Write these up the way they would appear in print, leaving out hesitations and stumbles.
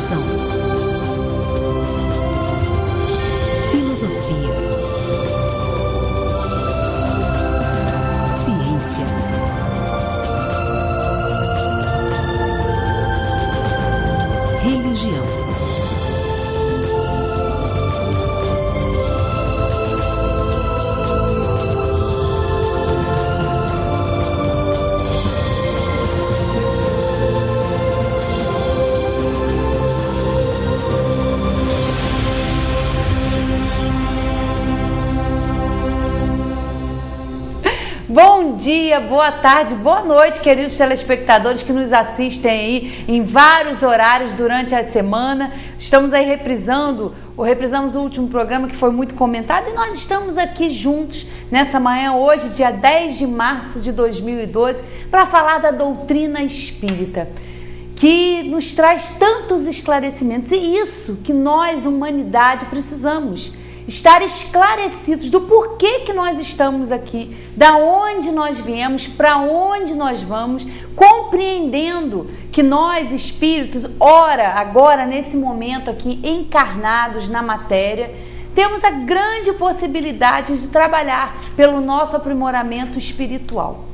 Educação. Filosofia. Ciência. Religião. Bom dia, boa tarde, boa noite, queridos telespectadores que nos assistem aí em vários horários durante a semana. Estamos aí reprisamos o último programa que foi muito comentado e nós estamos aqui juntos nessa manhã, hoje, dia 10 de março de 2012, para falar da doutrina espírita, que nos traz tantos esclarecimentos. E isso que nós, humanidade, precisamos. Estar esclarecidos do porquê que nós estamos aqui, da onde nós viemos, para onde nós vamos, compreendendo que nós, espíritos, agora, nesse momento aqui, encarnados na matéria, temos a grande possibilidade de trabalhar pelo nosso aprimoramento espiritual.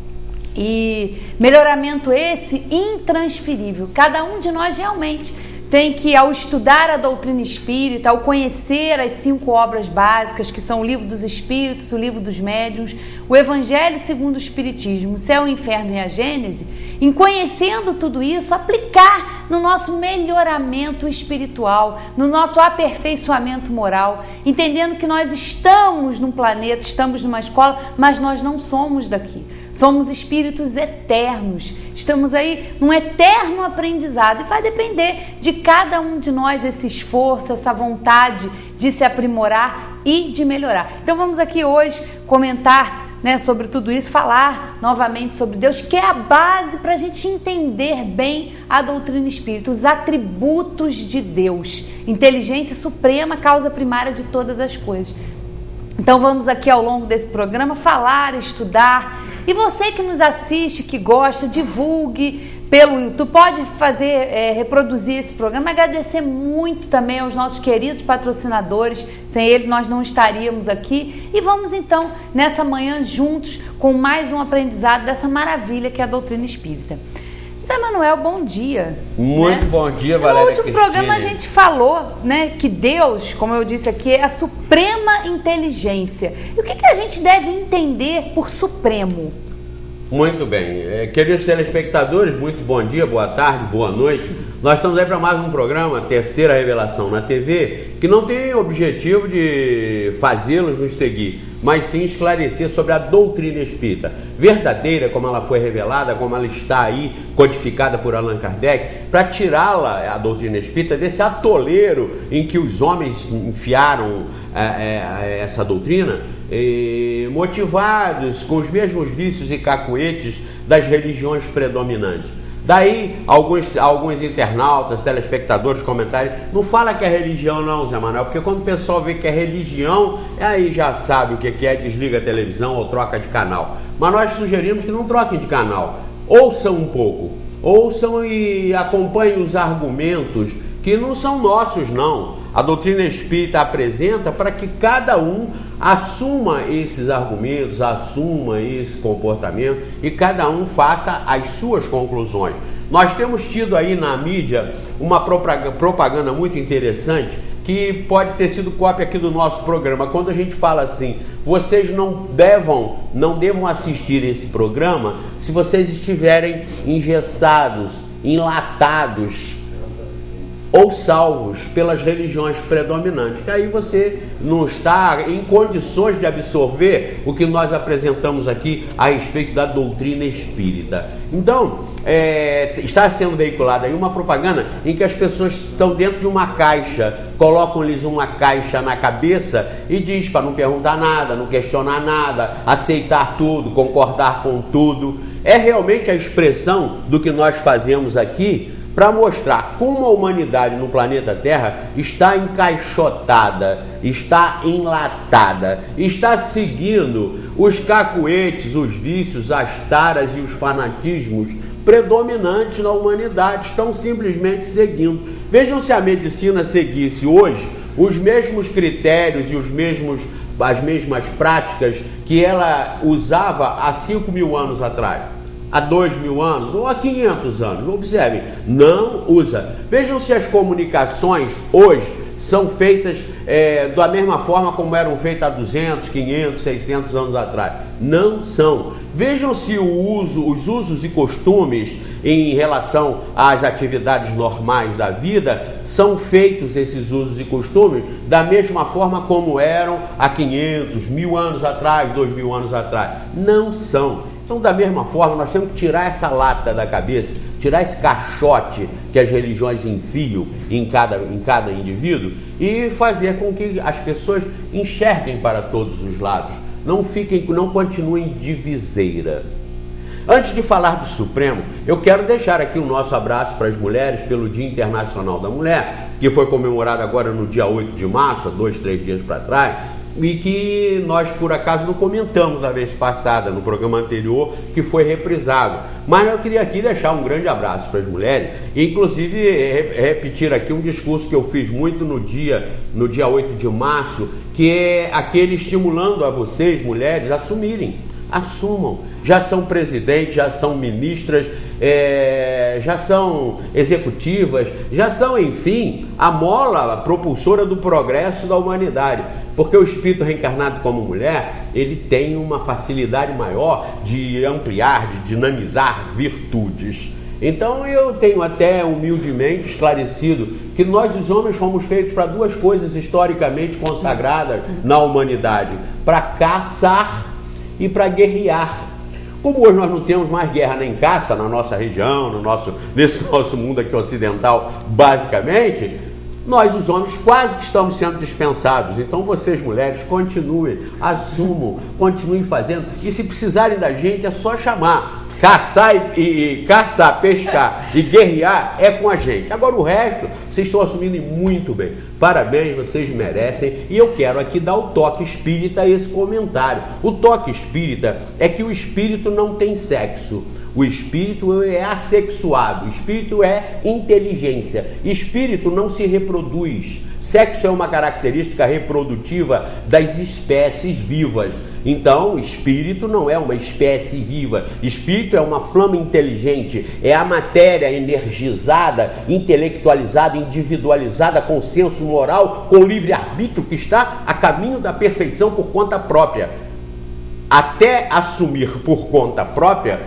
E melhoramento esse intransferível. Cada um de nós realmente tem que, ao estudar a doutrina espírita, ao conhecer as 5 obras básicas, que são o Livro dos Espíritos, o Livro dos Médiuns, o Evangelho segundo o Espiritismo, o Céu, o Inferno e a Gênese, em conhecendo tudo isso, aplicar no nosso melhoramento espiritual, no nosso aperfeiçoamento moral, entendendo que nós estamos num planeta, estamos numa escola, mas nós não somos daqui. Somos espíritos eternos, estamos aí num eterno aprendizado e vai depender de cada um de nós esse esforço, essa vontade de se aprimorar e de melhorar. Então vamos aqui hoje comentar, sobre tudo isso, falar novamente sobre Deus, que é a base para a gente entender bem a doutrina espírita, os atributos de Deus, inteligência suprema, causa primária de todas as coisas. Então vamos aqui ao longo desse programa falar, estudar. E você que nos assiste, que gosta, divulgue pelo YouTube, pode reproduzir esse programa. Agradecer muito também aos nossos queridos patrocinadores, sem eles nós não estaríamos aqui. E vamos então, nessa manhã, juntos, com mais um aprendizado dessa maravilha que é a doutrina espírita. José Manuel, bom dia. Muito bom dia, Valéria. No último programa a gente falou, que Deus, como eu disse aqui, é a suprema inteligência. E o que a gente deve entender por supremo? Muito bem. Queridos telespectadores, muito bom dia, boa tarde, boa noite. Nós estamos aí para mais um programa, Terceira Revelação na TV, que não tem objetivo de fazê-los nos seguir, mas sim esclarecer sobre a doutrina espírita, verdadeira como ela foi revelada, como ela está aí codificada por Allan Kardec, para tirá-la, a doutrina espírita, desse atoleiro em que os homens enfiaram essa doutrina, motivados com os mesmos vícios e cacuetes das religiões predominantes. Daí, alguns internautas, telespectadores, comentários, não fala que é religião não, Zé Manuel, porque quando o pessoal vê que é religião, aí já sabe o que é, desliga a televisão ou troca de canal. Mas nós sugerimos que não troquem de canal, ouçam um pouco, ouçam e acompanhem os argumentos que não são nossos não. A doutrina espírita apresenta para que cada um assuma esses argumentos, assuma esse comportamento e cada um faça as suas conclusões. Nós temos tido aí na mídia uma propaganda muito interessante que pode ter sido cópia aqui do nosso programa. Quando a gente fala assim, vocês não devam assistir esse programa se vocês estiverem engessados, enlatados ou salvos pelas religiões predominantes, que aí você não está em condições de absorver o que nós apresentamos aqui a respeito da doutrina espírita. Então, está sendo veiculada aí uma propaganda em que as pessoas estão dentro de uma caixa, colocam-lhes uma caixa na cabeça e diz para não perguntar nada, não questionar nada, aceitar tudo, concordar com tudo. É realmente a expressão do que nós fazemos aqui, para mostrar como a humanidade no planeta Terra está encaixotada, está enlatada, está seguindo os cacuetes, os vícios, as taras e os fanatismos predominantes na humanidade, estão simplesmente seguindo. Vejam se a medicina seguisse hoje os mesmos critérios e as mesmas práticas que ela usava há 5.000 anos atrás, há 2.000 anos ou há 500 anos. Observem, não usa. Vejam se as comunicações hoje são feitas da mesma forma como eram feitas há 200, 500, 600 anos atrás. Não são. Vejam se os usos e costumes em relação às atividades normais da vida são feitos, esses usos e costumes, da mesma forma como eram há 500, 1.000 anos atrás, 2.000 anos atrás. Não são. Então, da mesma forma, nós temos que tirar essa lata da cabeça, tirar esse caixote que as religiões enfiam em cada indivíduo e fazer com que as pessoas enxerguem para todos os lados, não continuem diviseira. Antes de falar do Supremo, eu quero deixar aqui o nosso abraço para as mulheres pelo Dia Internacional da Mulher, que foi comemorado agora no dia 8 de março, há 2, 3 dias para trás, e que nós, por acaso, não comentamos na vez passada, no programa anterior, que foi reprisado. Mas eu queria aqui deixar um grande abraço para as mulheres, e inclusive repetir aqui um discurso que eu fiz muito no dia 8 de março, que é aquele estimulando a vocês, mulheres, assumam. Já são presidentes, já são ministras, já são executivas, já são, enfim, a mola propulsora do progresso da humanidade. Porque o espírito reencarnado como mulher, ele tem uma facilidade maior de ampliar, de dinamizar virtudes. Então eu tenho até humildemente esclarecido que nós os homens fomos feitos para duas coisas historicamente consagradas na humanidade: para caçar e para guerrear. Como hoje nós não temos mais guerra nem caça na nossa região, nesse nosso mundo aqui ocidental, basicamente, nós os homens quase que estamos sendo dispensados. Então vocês mulheres continuem, assumam, continuem fazendo, e se precisarem da gente é só chamar. Caçar, pescar e guerrear é com a gente. Agora o resto vocês estão assumindo muito bem. Parabéns, vocês merecem. E eu quero aqui dar o toque espírita a esse comentário. O toque espírita é que o espírito não tem sexo. O espírito é assexuado, o espírito é inteligência. Espírito não se reproduz. Sexo é uma característica reprodutiva das espécies vivas. Então, espírito não é uma espécie viva. Espírito é uma flama inteligente, é a matéria energizada, intelectualizada, individualizada, com senso moral, com livre-arbítrio, que está a caminho da perfeição por conta própria. Até assumir por conta própria,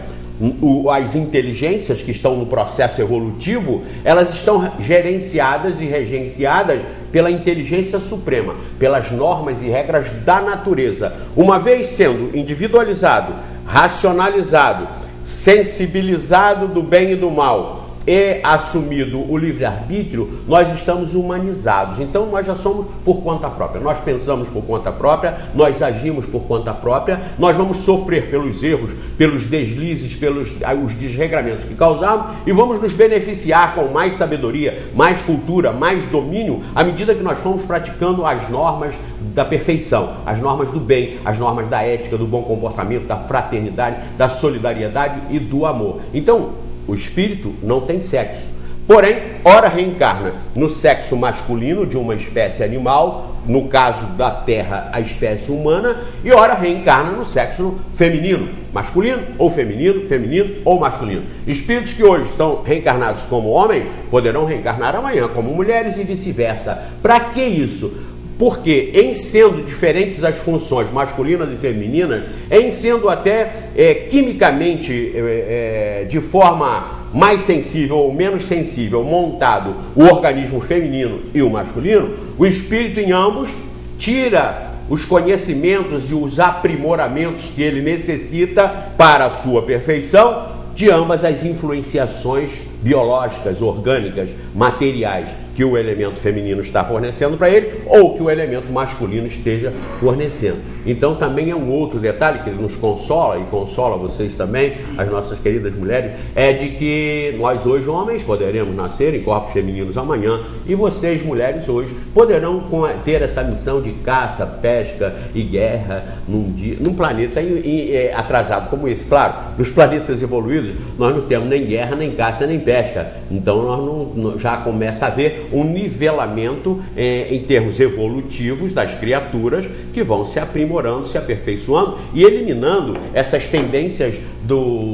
as inteligências que estão no processo evolutivo, elas estão gerenciadas e regenciadas pela inteligência suprema, pelas normas e regras da natureza. Uma vez sendo individualizado, racionalizado, sensibilizado do bem e do mal e assumido o livre-arbítrio, nós estamos humanizados. Então nós já somos por conta própria, nós pensamos por conta própria, nós agimos por conta própria, nós vamos sofrer pelos erros, pelos deslizes, pelos os desregramentos que causamos, e vamos nos beneficiar com mais sabedoria, mais cultura, mais domínio, à medida que nós formos praticando as normas da perfeição, as normas do bem, as normas da ética, do bom comportamento, da fraternidade, da solidariedade e do amor. Então, o espírito não tem sexo, porém, ora reencarna no sexo masculino de uma espécie animal, no caso da Terra, a espécie humana, e ora reencarna no sexo feminino, masculino ou feminino, feminino ou masculino. Espíritos que hoje estão reencarnados como homem, poderão reencarnar amanhã como mulheres e vice-versa. Para que isso? Porque, em sendo diferentes as funções masculinas e femininas, em sendo até quimicamente, de forma mais sensível ou menos sensível, montado o organismo feminino e o masculino, o espírito em ambos tira os conhecimentos e os aprimoramentos que ele necessita para a sua perfeição de ambas as influenciações biológicas, orgânicas, materiais que o elemento feminino está fornecendo para ele, ou que o elemento masculino esteja fornecendo. Então também é um outro detalhe que nos consola, e consola vocês também, as nossas queridas mulheres, é de que nós hoje, homens, poderemos nascer em corpos femininos amanhã, e vocês, mulheres, hoje, poderão ter essa missão de caça, pesca e guerra num planeta atrasado como esse. Claro, nos planetas evoluídos, nós não temos nem guerra, nem caça, nem pesca. Então nós já começa a haver um nivelamento em termos evolutivos das criaturas que vão se aprimorando, se aperfeiçoando e eliminando essas tendências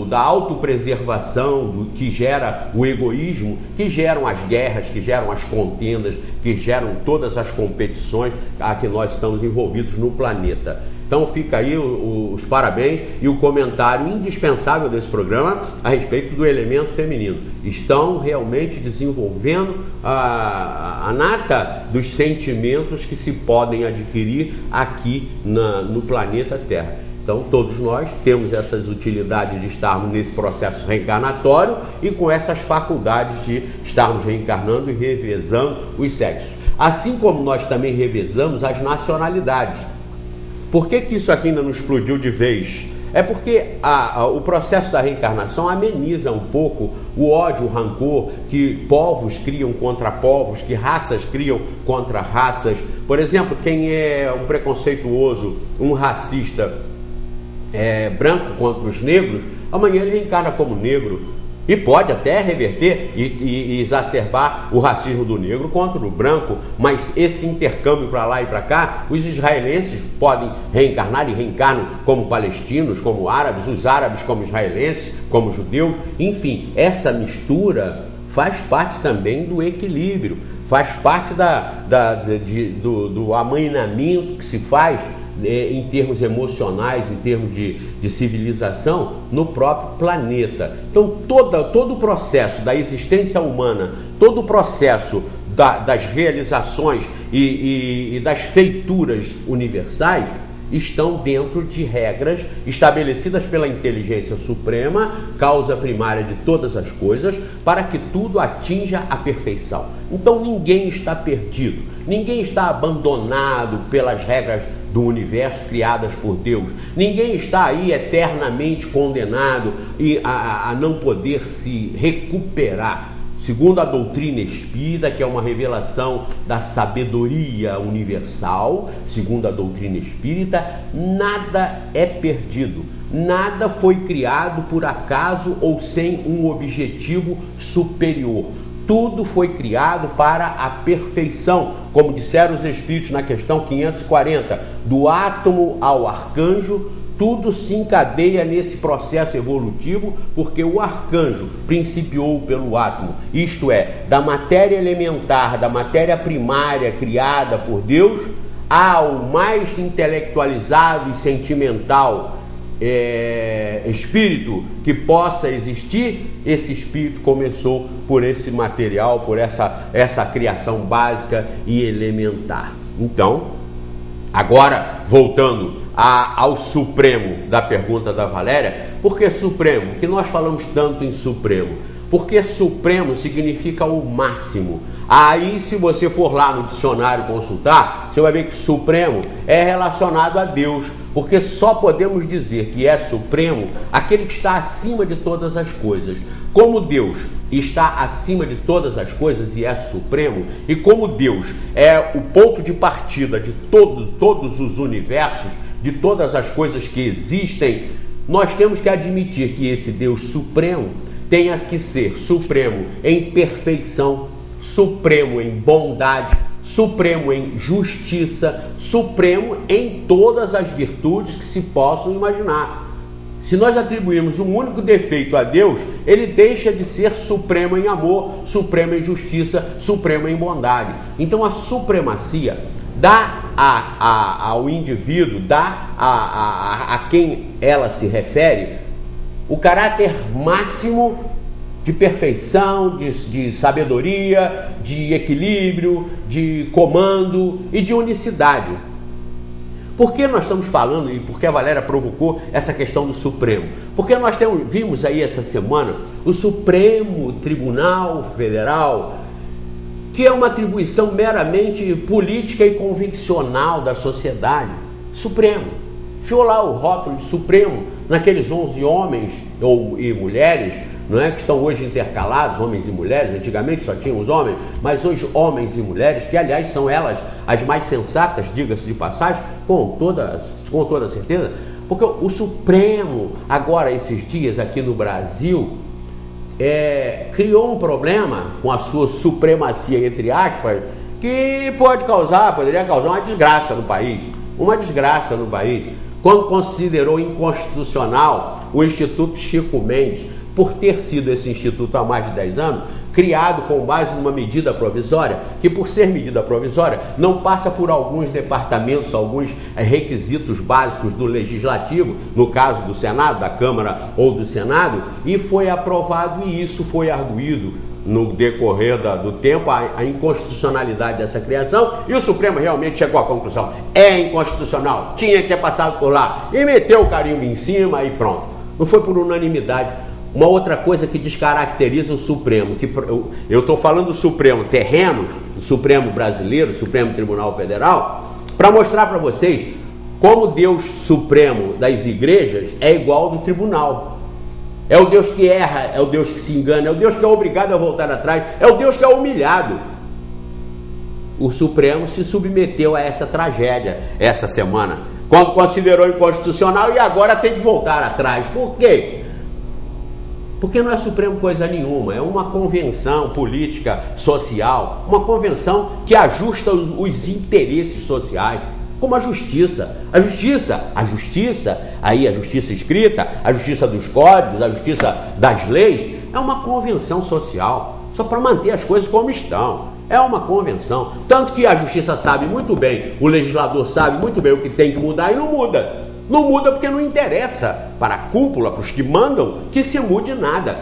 da autopreservação, que gera o egoísmo, que geram as guerras, que geram as contendas, que geram todas as competições a que nós estamos envolvidos no planeta. Então fica aí os parabéns e o comentário indispensável desse programa a respeito do elemento feminino. Estão realmente desenvolvendo a nata dos sentimentos que se podem adquirir aqui no planeta Terra. Então todos nós temos essas utilidades de estarmos nesse processo reencarnatório e com essas faculdades de estarmos reencarnando e revezando os sexos. Assim como nós também revezamos as nacionalidades. Por que isso aqui ainda não explodiu de vez? É porque o processo da reencarnação ameniza um pouco o ódio, o rancor que povos criam contra povos, que raças criam contra raças. Por exemplo, quem é um preconceituoso, um racista branco contra os negros, amanhã ele reencarna como negro. E pode até reverter e exacerbar o racismo do negro contra o branco, mas esse intercâmbio para lá e para cá, os israelenses podem reencarnar e reencarnam como palestinos, como árabes, os árabes como israelenses, como judeus, enfim, essa mistura faz parte também do equilíbrio, faz parte do amainamento que se faz em termos emocionais, em termos de civilização no próprio planeta. Então todo o processo da existência humana, todo o processo das realizações e das feituras universais estão dentro de regras estabelecidas pela inteligência suprema, causa primária de todas as coisas, para que tudo atinja a perfeição. Então ninguém está perdido, ninguém está abandonado pelas regras do universo criadas por Deus. Ninguém está aí eternamente condenado a não poder se recuperar. Segundo a doutrina espírita, que é uma revelação da sabedoria universal, segundo a doutrina espírita, nada é perdido. Nada foi criado por acaso ou sem um objetivo superior. Tudo foi criado para a perfeição, como disseram os Espíritos na questão 540, do átomo ao arcanjo, tudo se encadeia nesse processo evolutivo, porque o arcanjo principiou pelo átomo, isto é, da matéria elementar, da matéria primária criada por Deus, ao mais intelectualizado e sentimental espírito que possa existir. Esse espírito começou por esse material, por essa criação básica e elementar. Então, agora voltando ao Supremo da pergunta da Valéria, por que Supremo? Que nós falamos tanto em Supremo? Porque Supremo significa o máximo. Aí, se você for lá no dicionário consultar, você vai ver que Supremo é relacionado a Deus, porque só podemos dizer que é Supremo aquele que está acima de todas as coisas. Como Deus está acima de todas as coisas e é Supremo, e como Deus é o ponto de partida de todos os universos, de todas as coisas que existem, nós temos que admitir que esse Deus Supremo tenha que ser supremo em perfeição, supremo em bondade, supremo em justiça, supremo em todas as virtudes que se possam imaginar. Se nós atribuirmos um único defeito a Deus, ele deixa de ser supremo em amor, supremo em justiça, supremo em bondade. Então a supremacia dá ao indivíduo, dá a quem ela se refere, o caráter máximo de perfeição, de sabedoria, de equilíbrio, de comando e de unicidade. Por que nós estamos falando, e por que a Valéria provocou essa questão do Supremo? Porque nós vimos aí essa semana o Supremo Tribunal Federal, que é uma atribuição meramente política e conviccional da sociedade. Supremo. Enfiou lá o rótulo de Supremo naqueles 11 homens e mulheres, não é, que estão hoje intercalados, homens e mulheres. Antigamente só tinham os homens, mas hoje homens e mulheres, que aliás são elas as mais sensatas, diga-se de passagem, com toda certeza, porque o Supremo, agora esses dias aqui no Brasil, criou um problema com a sua supremacia, entre aspas, que poderia causar uma desgraça no país. Uma desgraça no país, quando considerou inconstitucional o Instituto Chico Mendes, por ter sido esse instituto há mais de 10 anos, criado com base numa medida provisória, que por ser medida provisória não passa por alguns departamentos, alguns requisitos básicos do Legislativo, no caso do Senado, da Câmara ou do Senado, e foi aprovado, e isso foi arguído no decorrer do tempo, a inconstitucionalidade dessa criação, e o Supremo realmente chegou à conclusão: é inconstitucional, tinha que ter passado por lá, e meteu o carimbo em cima e pronto. Não foi por unanimidade. Uma outra coisa que descaracteriza o Supremo, que eu estou falando do Supremo terreno, o Supremo brasileiro, o Supremo Tribunal Federal, para mostrar para vocês como o Deus Supremo das igrejas é igual ao do tribunal. É o Deus que erra, é o Deus que se engana, é o Deus que é obrigado a voltar atrás, é o Deus que é humilhado. O Supremo se submeteu a essa tragédia essa semana, quando considerou inconstitucional, e agora tem que voltar atrás. Por quê? Porque não é Supremo coisa nenhuma, é uma convenção política, social, uma convenção que ajusta os interesses sociais, como a justiça. A justiça, aí a justiça escrita, a justiça dos códigos, a justiça das leis, é uma convenção social, só para manter as coisas como estão. É uma convenção, tanto que a justiça sabe muito bem, o legislador sabe muito bem o que tem que mudar e não muda. Não muda porque não interessa para a cúpula, para os que mandam, que se mude nada.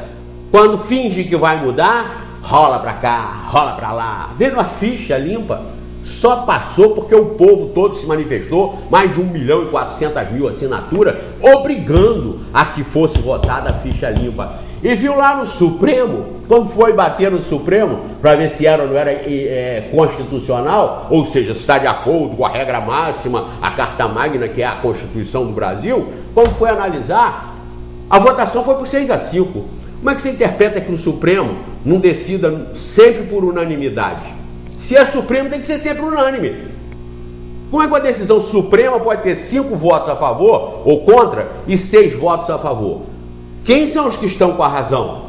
Quando finge que vai mudar, rola para cá, rola para lá. Vendo a ficha limpa, só passou porque o povo todo se manifestou, mais de 1.400.000 assinaturas, obrigando a que fosse votada a ficha limpa. E viu lá no Supremo, quando foi bater no Supremo, para ver se era ou não era constitucional, ou seja, se está de acordo com a regra máxima, a Carta Magna, que é a Constituição do Brasil, quando foi analisar, a votação foi por 6-5. Como é que você interpreta que o Supremo não decida sempre por unanimidade? Se é Supremo, tem que ser sempre unânime. Como é que uma decisão suprema pode ter 5 votos a favor ou contra e 6 votos a favor? Quem são os que estão com a razão?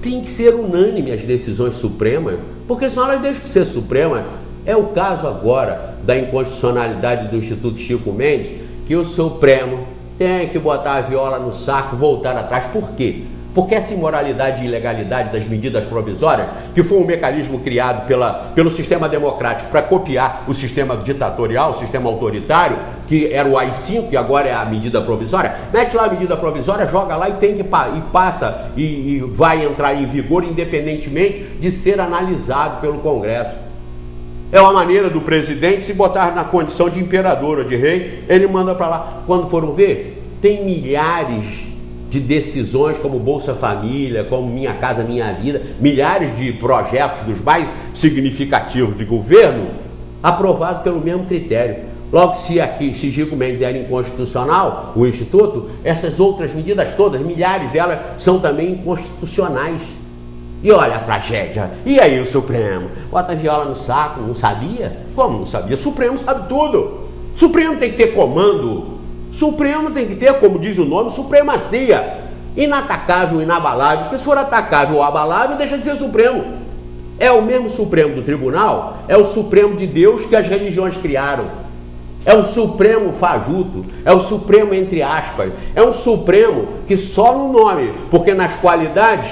Tem que ser unânime as decisões supremas, porque senão elas deixam de ser supremas. É o caso agora da inconstitucionalidade do Instituto Chico Mendes, que o Supremo tem que botar a viola no saco, voltar atrás. Por quê? Porque essa imoralidade e ilegalidade das medidas provisórias, que foi um mecanismo criado pelo sistema democrático para copiar o sistema ditatorial, o sistema autoritário, que era o AI-5, que agora é a medida provisória, mete lá a medida provisória, joga lá e vai entrar em vigor independentemente de ser analisado pelo Congresso. É uma maneira do presidente se botar na condição de imperador ou de rei, ele manda para lá. Quando foram ver, tem milhares de decisões como Bolsa Família, como Minha Casa Minha Vida, milhares de projetos dos mais significativos de governo, aprovados pelo mesmo critério. Logo, se Chico Mendes era inconstitucional, o Instituto, essas outras medidas todas, milhares delas, são também inconstitucionais. E olha a tragédia. E aí o Supremo? Bota a viola no saco, não sabia? Como não sabia? Supremo sabe tudo. Supremo tem que ter comando. Supremo tem que ter, como diz o nome, supremacia. Inatacável, inabalável. Porque se for atacável ou abalável, deixa de ser Supremo. É o mesmo Supremo do Tribunal, é o Supremo de Deus que as religiões criaram. É o Supremo fajuto, é o Supremo entre aspas, é um Supremo que só no nome, porque nas qualidades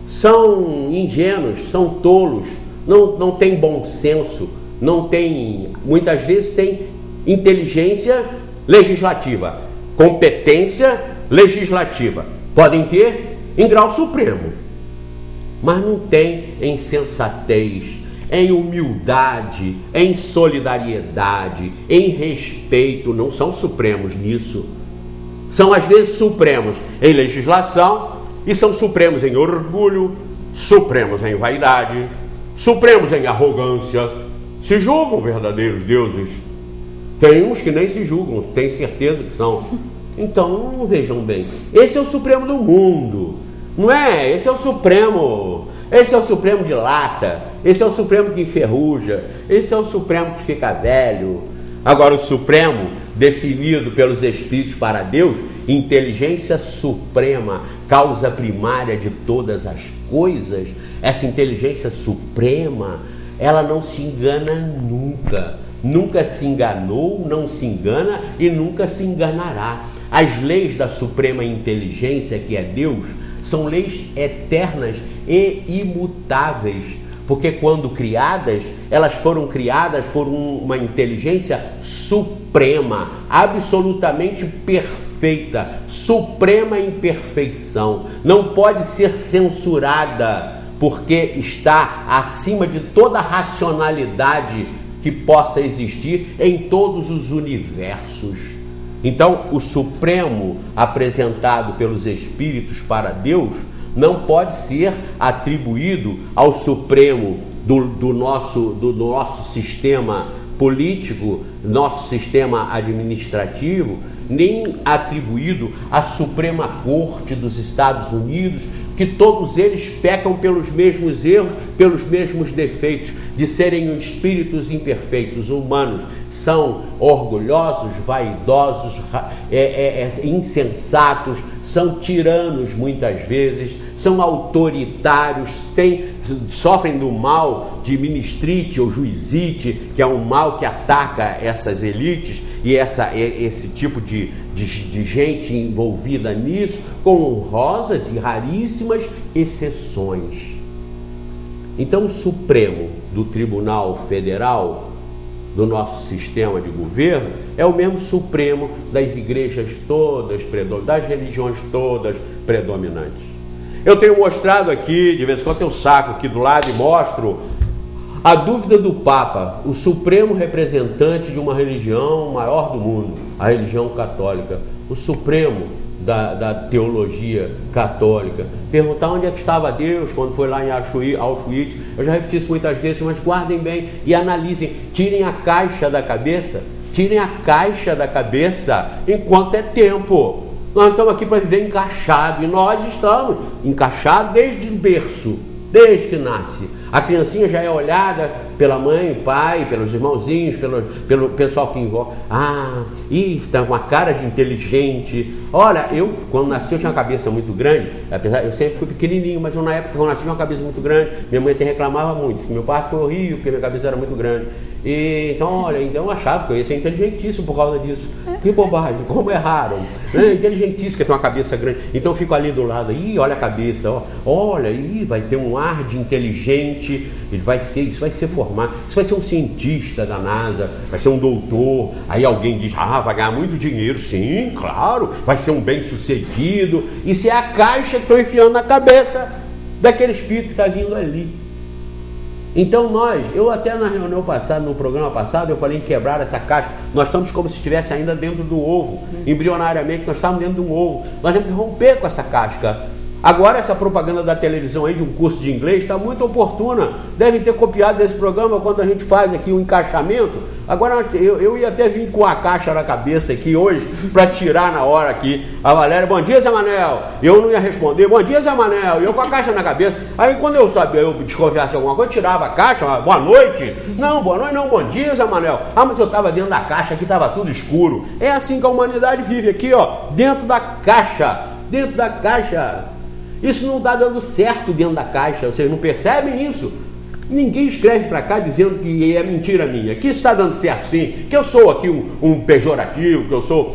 são ingênuos, são tolos, não tem bom senso, não tem, muitas vezes tem inteligência legislativa, competência legislativa, podem ter em grau supremo, mas não tem em sensatez, em humildade, em solidariedade, em respeito. Não são supremos nisso. São às vezes supremos em legislação e são supremos em orgulho, supremos em vaidade, Supremos em arrogância, se julgam verdadeiros deuses. Tem uns que nem se julgam, tem certeza que são. Então, vejam bem, esse é o Supremo do mundo, não é? Esse é o Supremo, esse é o Supremo de lata, esse é o Supremo que enferruja, esse é o Supremo que fica velho. Agora, o Supremo, definido pelos Espíritos para Deus, inteligência suprema, causa primária de todas as coisas, essa inteligência suprema, ela não se engana nunca. Nunca se enganou, não se engana e nunca se enganará. As leis da suprema inteligência, que é Deus, são leis eternas e imutáveis, porque quando criadas, elas foram criadas por uma inteligência suprema, absolutamente perfeita, suprema em perfeição. Não pode ser censurada, porque está acima de toda racionalidade que possa existir em todos os universos. Então, o Supremo apresentado pelos Espíritos para Deus não pode ser atribuído ao Supremo do nosso sistema político, nosso sistema administrativo, nem atribuído à Suprema Corte dos Estados Unidos, que todos eles pecam pelos mesmos erros, pelos mesmos defeitos, de serem espíritos imperfeitos, humanos. São orgulhosos, vaidosos, insensatos, são tiranos muitas vezes, são autoritários, sofrem do mal de ministrite ou juizite, que é um mal que ataca essas elites e esse tipo de gente envolvida nisso, com honrosas e raríssimas exceções. Então, o Supremo do Tribunal Federal, do nosso sistema de governo, é o mesmo Supremo das igrejas todas, das religiões todas predominantes. Eu tenho mostrado aqui, de vez em quando eu saco aqui do lado e mostro a dúvida do Papa, o supremo representante de uma religião maior do mundo, a religião católica, o supremo da teologia católica, perguntar onde é que estava Deus quando foi lá em Auschwitz. Eu já repeti isso muitas vezes, mas guardem bem e analisem, tirem a caixa da cabeça enquanto é tempo. Nós estamos aqui para viver encaixado, e nós estamos encaixados desde o berço, desde que nasce. A criancinha já é olhada pela mãe, pai, pelos irmãozinhos, pelo pessoal que envolve. Está com uma cara de inteligente. Olha, eu quando nasci eu tinha uma cabeça muito grande, apesar eu sempre fui pequenininho, mas eu na época quando nasci tinha uma cabeça muito grande. Minha mãe até reclamava muito, que meu parto foi horrível, porque minha cabeça era muito grande. Então eu achava que eu ia ser inteligentíssimo por causa disso. Que bobagem, como erraram. Inteligentíssimo, que tem uma cabeça grande. Então eu fico ali do lado, olha a cabeça, olha, vai ter um ar de inteligente, isso vai ser formado, isso vai ser um cientista da NASA, vai ser um doutor. Aí alguém diz, vai ganhar muito dinheiro. Sim, claro, vai ser um bem-sucedido. Isso é a caixa que estou enfiando na cabeça daquele espírito que está vindo ali. Então eu até na reunião passada, no programa passado, eu falei em quebrar essa caixa. Nós estamos como se estivesse ainda dentro do ovo, embrionariamente nós estamos dentro de um ovo. Nós temos que romper com essa casca. Agora essa propaganda da televisão aí de um curso de inglês está muito oportuna. Devem ter copiado desse programa quando a gente faz aqui um encaixamento. Agora eu ia até vir com a caixa na cabeça aqui hoje para tirar na hora aqui. A Valéria, bom dia, Zé Manel. Eu não ia responder, bom dia, Zé Manel. E eu com a caixa na cabeça. Aí quando eu desconfiasse alguma coisa, eu tirava a caixa, boa noite. Não, boa noite não, bom dia, Zé Manel. Mas eu estava dentro da caixa, aqui estava tudo escuro. É assim que a humanidade vive aqui, dentro da caixa. Dentro da caixa. Isso não está dando certo dentro da caixa, vocês não percebem isso? Ninguém escreve para cá dizendo que é mentira minha, que isso está dando certo sim, que eu sou aqui um pejorativo, que eu sou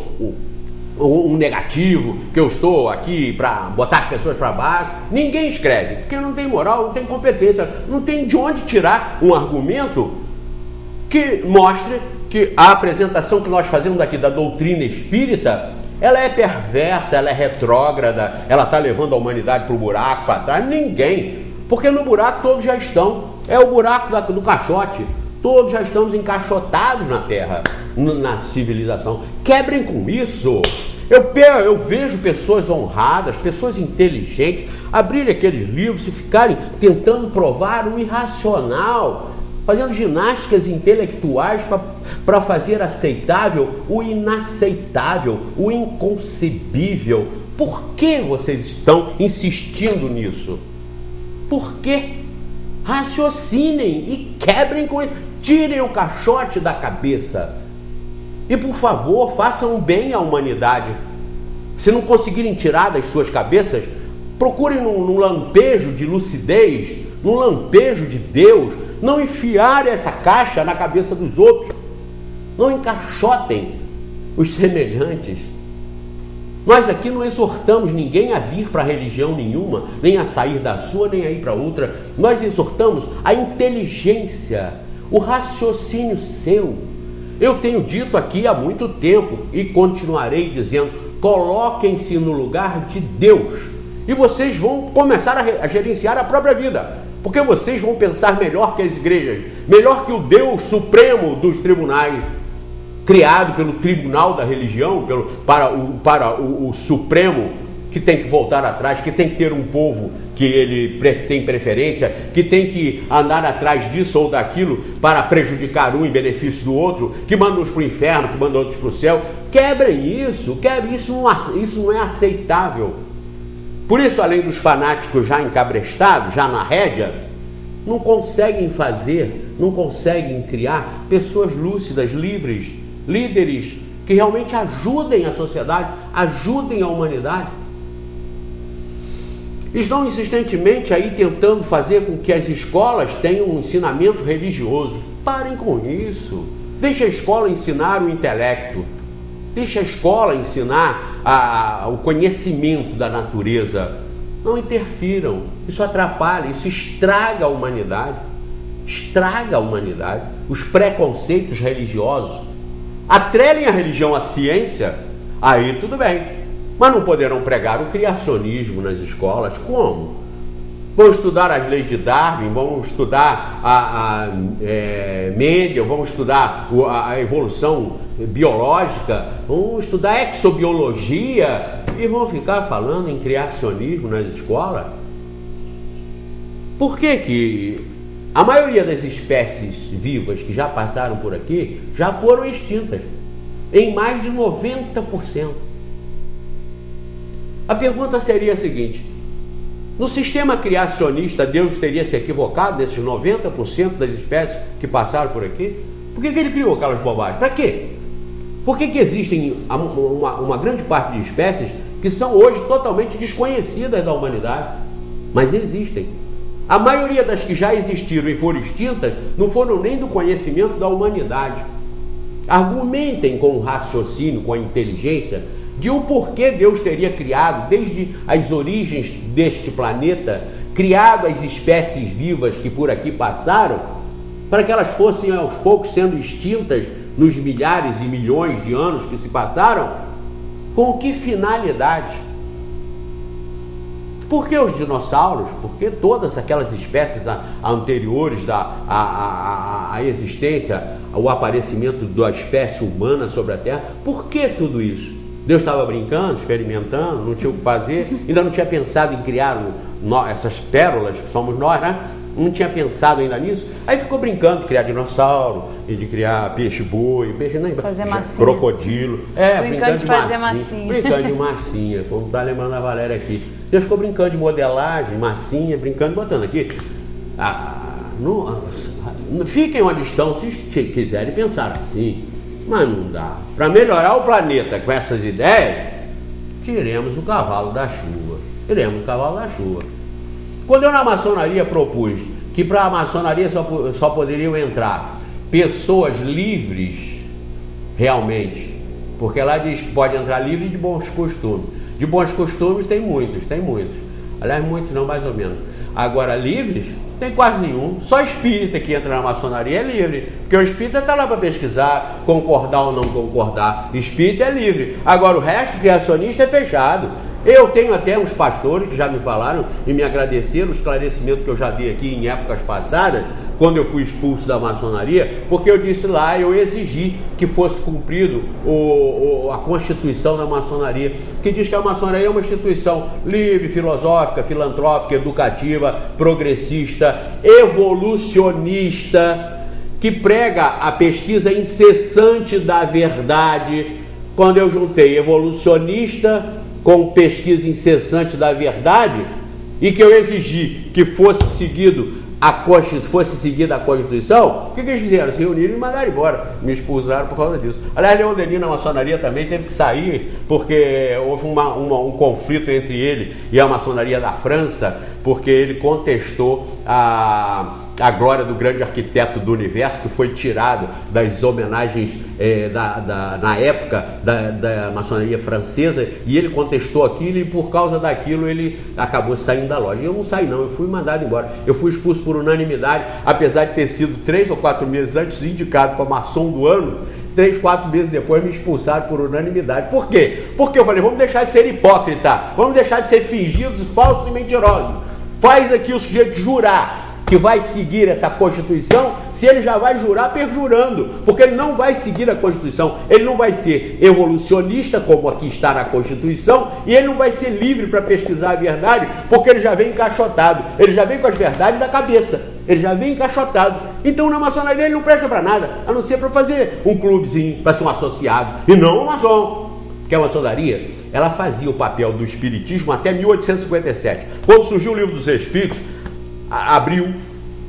um negativo, que eu estou aqui para botar as pessoas para baixo. Ninguém escreve, porque não tem moral, não tem competência, não tem de onde tirar um argumento que mostre que a apresentação que nós fazemos aqui da doutrina espírita, ela é perversa, ela é retrógrada, ela está levando a humanidade para o buraco, para trás. Ninguém, porque no buraco todos já estão, é o buraco do caixote, todos já estamos encaixotados na Terra, na civilização. Quebrem com isso, Eu vejo pessoas honradas, pessoas inteligentes, abrirem aqueles livros e ficarem tentando provar o irracional, fazendo ginásticas intelectuais para fazer aceitável o inaceitável, o inconcebível. Por que vocês estão insistindo nisso? Por quê? Raciocinem e quebrem com isso. Tirem o caixote da cabeça. E, por favor, façam bem à humanidade. Se não conseguirem tirar das suas cabeças, procurem num lampejo de lucidez, num lampejo de Deus, não enfiarem essa caixa na cabeça dos outros. Não encaixotem os semelhantes. Nós aqui não exortamos ninguém a vir para religião nenhuma, nem a sair da sua, nem a ir para outra. Nós exortamos a inteligência, o raciocínio seu. Eu tenho dito aqui há muito tempo e continuarei dizendo: coloquem-se no lugar de Deus e vocês vão começar a gerenciar a própria vida, porque vocês vão pensar melhor que as igrejas, melhor que o Deus supremo dos tribunais, criado pelo tribunal da religião, para o supremo, que tem que voltar atrás, que tem que ter um povo que ele tem preferência, que tem que andar atrás disso ou daquilo para prejudicar um em benefício do outro, que manda uns para o inferno, que manda outros para o céu. Quebrem isso, isso não é aceitável. Por isso, além dos fanáticos já encabrestados, já na rédea, não conseguem criar pessoas lúcidas, livres, líderes que realmente ajudem a sociedade, ajudem a humanidade. Estão insistentemente aí tentando fazer com que as escolas tenham um ensinamento religioso. Parem com isso. Deixa a escola ensinar o intelecto. Deixa a escola ensinar o conhecimento da natureza. Não interfiram. Isso atrapalha, isso estraga a humanidade. Estraga a humanidade. Os preconceitos religiosos. Atrelem a religião à ciência, aí tudo bem. Mas não poderão pregar o criacionismo nas escolas. Como? Vão estudar as leis de Darwin, vão estudar Mendel, vão estudar a evolução biológica, vão estudar exobiologia e vão ficar falando em criacionismo nas escolas? Por que a maioria das espécies vivas que já passaram por aqui já foram extintas? Em mais de 90%. A pergunta seria a seguinte: no sistema criacionista, Deus teria se equivocado desses 90% das espécies que passaram por aqui? Por que ele criou aquelas bobagens? Para quê? Por que existem uma grande parte de espécies que são hoje totalmente desconhecidas da humanidade? Mas existem. A maioria das que já existiram e foram extintas não foram nem do conhecimento da humanidade. Argumentem com o raciocínio, com a inteligência, de o porquê Deus teria criado, desde as origens deste planeta, criado as espécies vivas que por aqui passaram, para que elas fossem aos poucos sendo extintas nos milhares e milhões de anos que se passaram. Com que finalidade? Por que os dinossauros? Por que todas aquelas espécies anteriores à existência, ao aparecimento da espécie humana sobre a Terra? Por que tudo isso? Deus estava brincando, experimentando, não tinha o que fazer, ainda não tinha pensado em criar essas pérolas que somos nós, né? Não tinha pensado ainda nisso. Aí ficou brincando de criar dinossauro e de criar peixe-boi, crocodilo. Brincando de fazer massinha. Brincando de massinha, como está lembrando a Valéria aqui. Deus ficou brincando de modelagem, massinha, brincando, botando aqui. Fiquem onde estão, se quiserem pensar assim. Mas não dá. Para melhorar o planeta com essas ideias, tiremos o cavalo da chuva. Quando eu na maçonaria propus que para a maçonaria só poderiam entrar pessoas livres, realmente, porque lá diz que pode entrar livre de bons costumes. De bons costumes tem muitos. Aliás, muitos não, mais ou menos. Agora, livres, tem quase nenhum. Só espírita que entra na maçonaria é livre, porque o espírita está lá para pesquisar, concordar ou não concordar. Espírita é livre. Agora, o resto, criacionista, é fechado. Eu tenho até uns pastores que já me falaram e me agradeceram o esclarecimento que eu já dei aqui em épocas passadas, quando eu fui expulso da maçonaria, porque eu disse lá, eu exigi que fosse cumprido a Constituição da maçonaria, que diz que a maçonaria é uma instituição livre, filosófica, filantrópica, educativa, progressista, evolucionista, que prega a pesquisa incessante da verdade. Quando eu juntei evolucionista com pesquisa incessante da verdade, e que eu exigi que fosse seguida a Constituição, o que eles fizeram? Se reuniram e me mandaram embora, me expulsaram por causa disso. Aliás, Leon Denis na maçonaria também teve que sair, porque houve um conflito entre ele e a maçonaria da França, porque ele contestou a glória do grande arquiteto do universo, que foi tirado das homenagens na época da maçonaria francesa, e ele contestou aquilo, e por causa daquilo ele acabou saindo da loja. Eu não saí não, eu fui mandado embora, eu fui expulso por unanimidade, apesar de ter sido 3 ou 4 meses antes indicado para maçom do ano. 3, 4 meses depois me expulsaram por unanimidade. Por quê? Porque eu falei, vamos deixar de ser hipócrita, vamos deixar de ser fingidos, falsos e mentirosos. Faz aqui o sujeito jurar que vai seguir essa Constituição, se ele já vai jurar perjurando, porque ele não vai seguir a Constituição, ele não vai ser evolucionista, como aqui está na Constituição, e ele não vai ser livre para pesquisar a verdade, porque ele já vem encaixotado, ele já vem com as verdades da cabeça, ele já vem encaixotado. Então na maçonaria ele não presta para nada, a não ser para fazer um clubezinho, para ser um associado, e não um maçom, porque a maçonaria, ela fazia o papel do espiritismo até 1857, quando surgiu o Livro dos Espíritos. Abriu,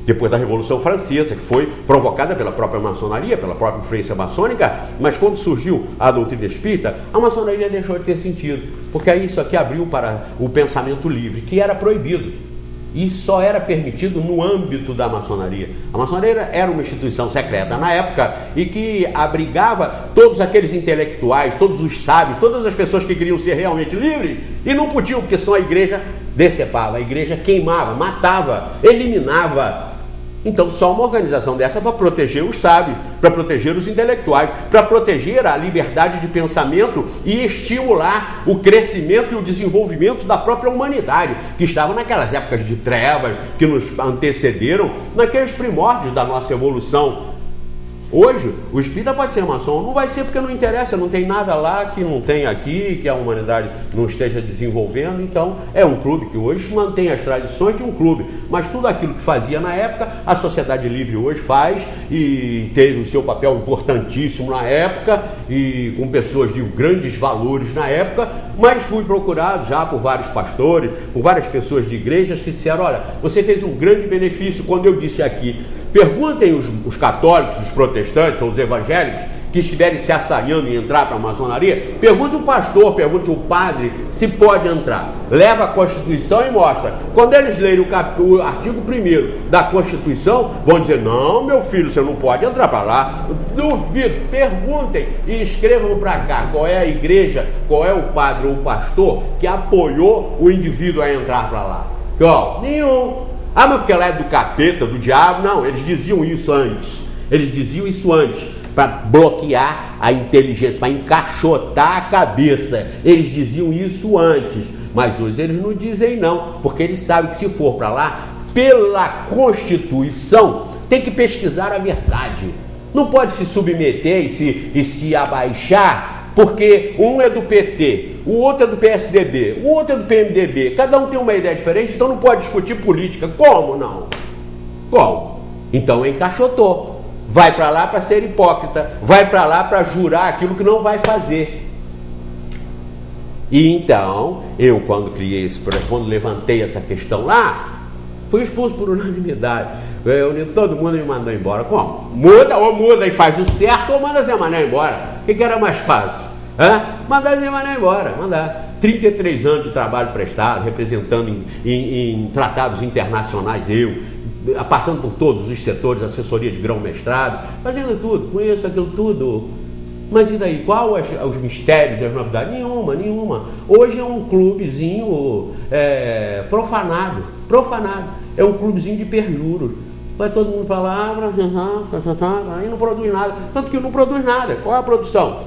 depois da Revolução Francesa, que foi provocada pela própria maçonaria, pela própria influência maçônica, mas quando surgiu a doutrina espírita, a maçonaria deixou de ter sentido, porque aí isso aqui abriu para o pensamento livre, que era proibido, e só era permitido no âmbito da maçonaria. A maçonaria era uma instituição secreta na época, e que abrigava todos aqueles intelectuais, todos os sábios, todas as pessoas que queriam ser realmente livres, e não podiam, porque senão a igreja decepava, a igreja queimava, matava, eliminava. Então só uma organização dessa para proteger os sábios, para proteger os intelectuais, para proteger a liberdade de pensamento e estimular o crescimento e o desenvolvimento da própria humanidade, que estava naquelas épocas de trevas que nos antecederam, naqueles primórdios da nossa evolução. Hoje, o espírita pode ser maçom, não vai ser porque não interessa, não tem nada lá que não tem aqui, que a humanidade não esteja desenvolvendo. Então é um clube que hoje mantém as tradições de um clube, mas tudo aquilo que fazia na época, a sociedade livre hoje faz, e teve o seu papel importantíssimo na época, e com pessoas de grandes valores na época. Mas fui procurado já por vários pastores, por várias pessoas de igrejas que disseram, olha, você fez um grande benefício quando eu disse aqui. Perguntem os católicos, os protestantes ou os evangélicos que estiverem se assanhando em entrar para a maçonaria, pergunte o pastor, pergunte o padre se pode entrar. Leva a Constituição e mostra. Quando eles lerem o artigo 1º da Constituição, vão dizer, não, meu filho, você não pode entrar para lá. Duvido. Perguntem e escrevam para cá qual é a igreja, qual é o padre ou o pastor que apoiou o indivíduo a entrar para lá. Ó, nenhum. Ah, mas porque ela é do capeta, do diabo? Não, eles diziam isso antes. Eles diziam isso antes, para bloquear a inteligência, para encaixotar a cabeça. Eles diziam isso antes, mas hoje eles não dizem não, porque eles sabem que se for para lá, pela Constituição, tem que pesquisar a verdade. Não pode se submeter e se abaixar, porque um é do PT, o outro é do PSDB, o outro é do PMDB, cada um tem uma ideia diferente, então não pode discutir política. Como não? Como? Então encaixotou. Vai para lá para ser hipócrita, vai para lá para jurar aquilo que não vai fazer. E então, eu quando levantei essa questão lá, fui expulso por unanimidade. Todo mundo me mandou embora. Como? Muda e faz o certo, ou manda Zé Mané embora. O que era mais fácil? Mandar Zé Mané embora, mandar. 33 anos de trabalho prestado, representando em tratados internacionais, passando por todos os setores, assessoria de grão-mestrado, fazendo tudo, conheço aquilo tudo. Mas e daí? Qual os mistérios e as novidades? Nenhuma. Hoje é um clubezinho profanado. É um clubezinho de perjuros. Vai todo mundo para lá, aí não produz nada. Tanto que não produz nada. Qual é a produção?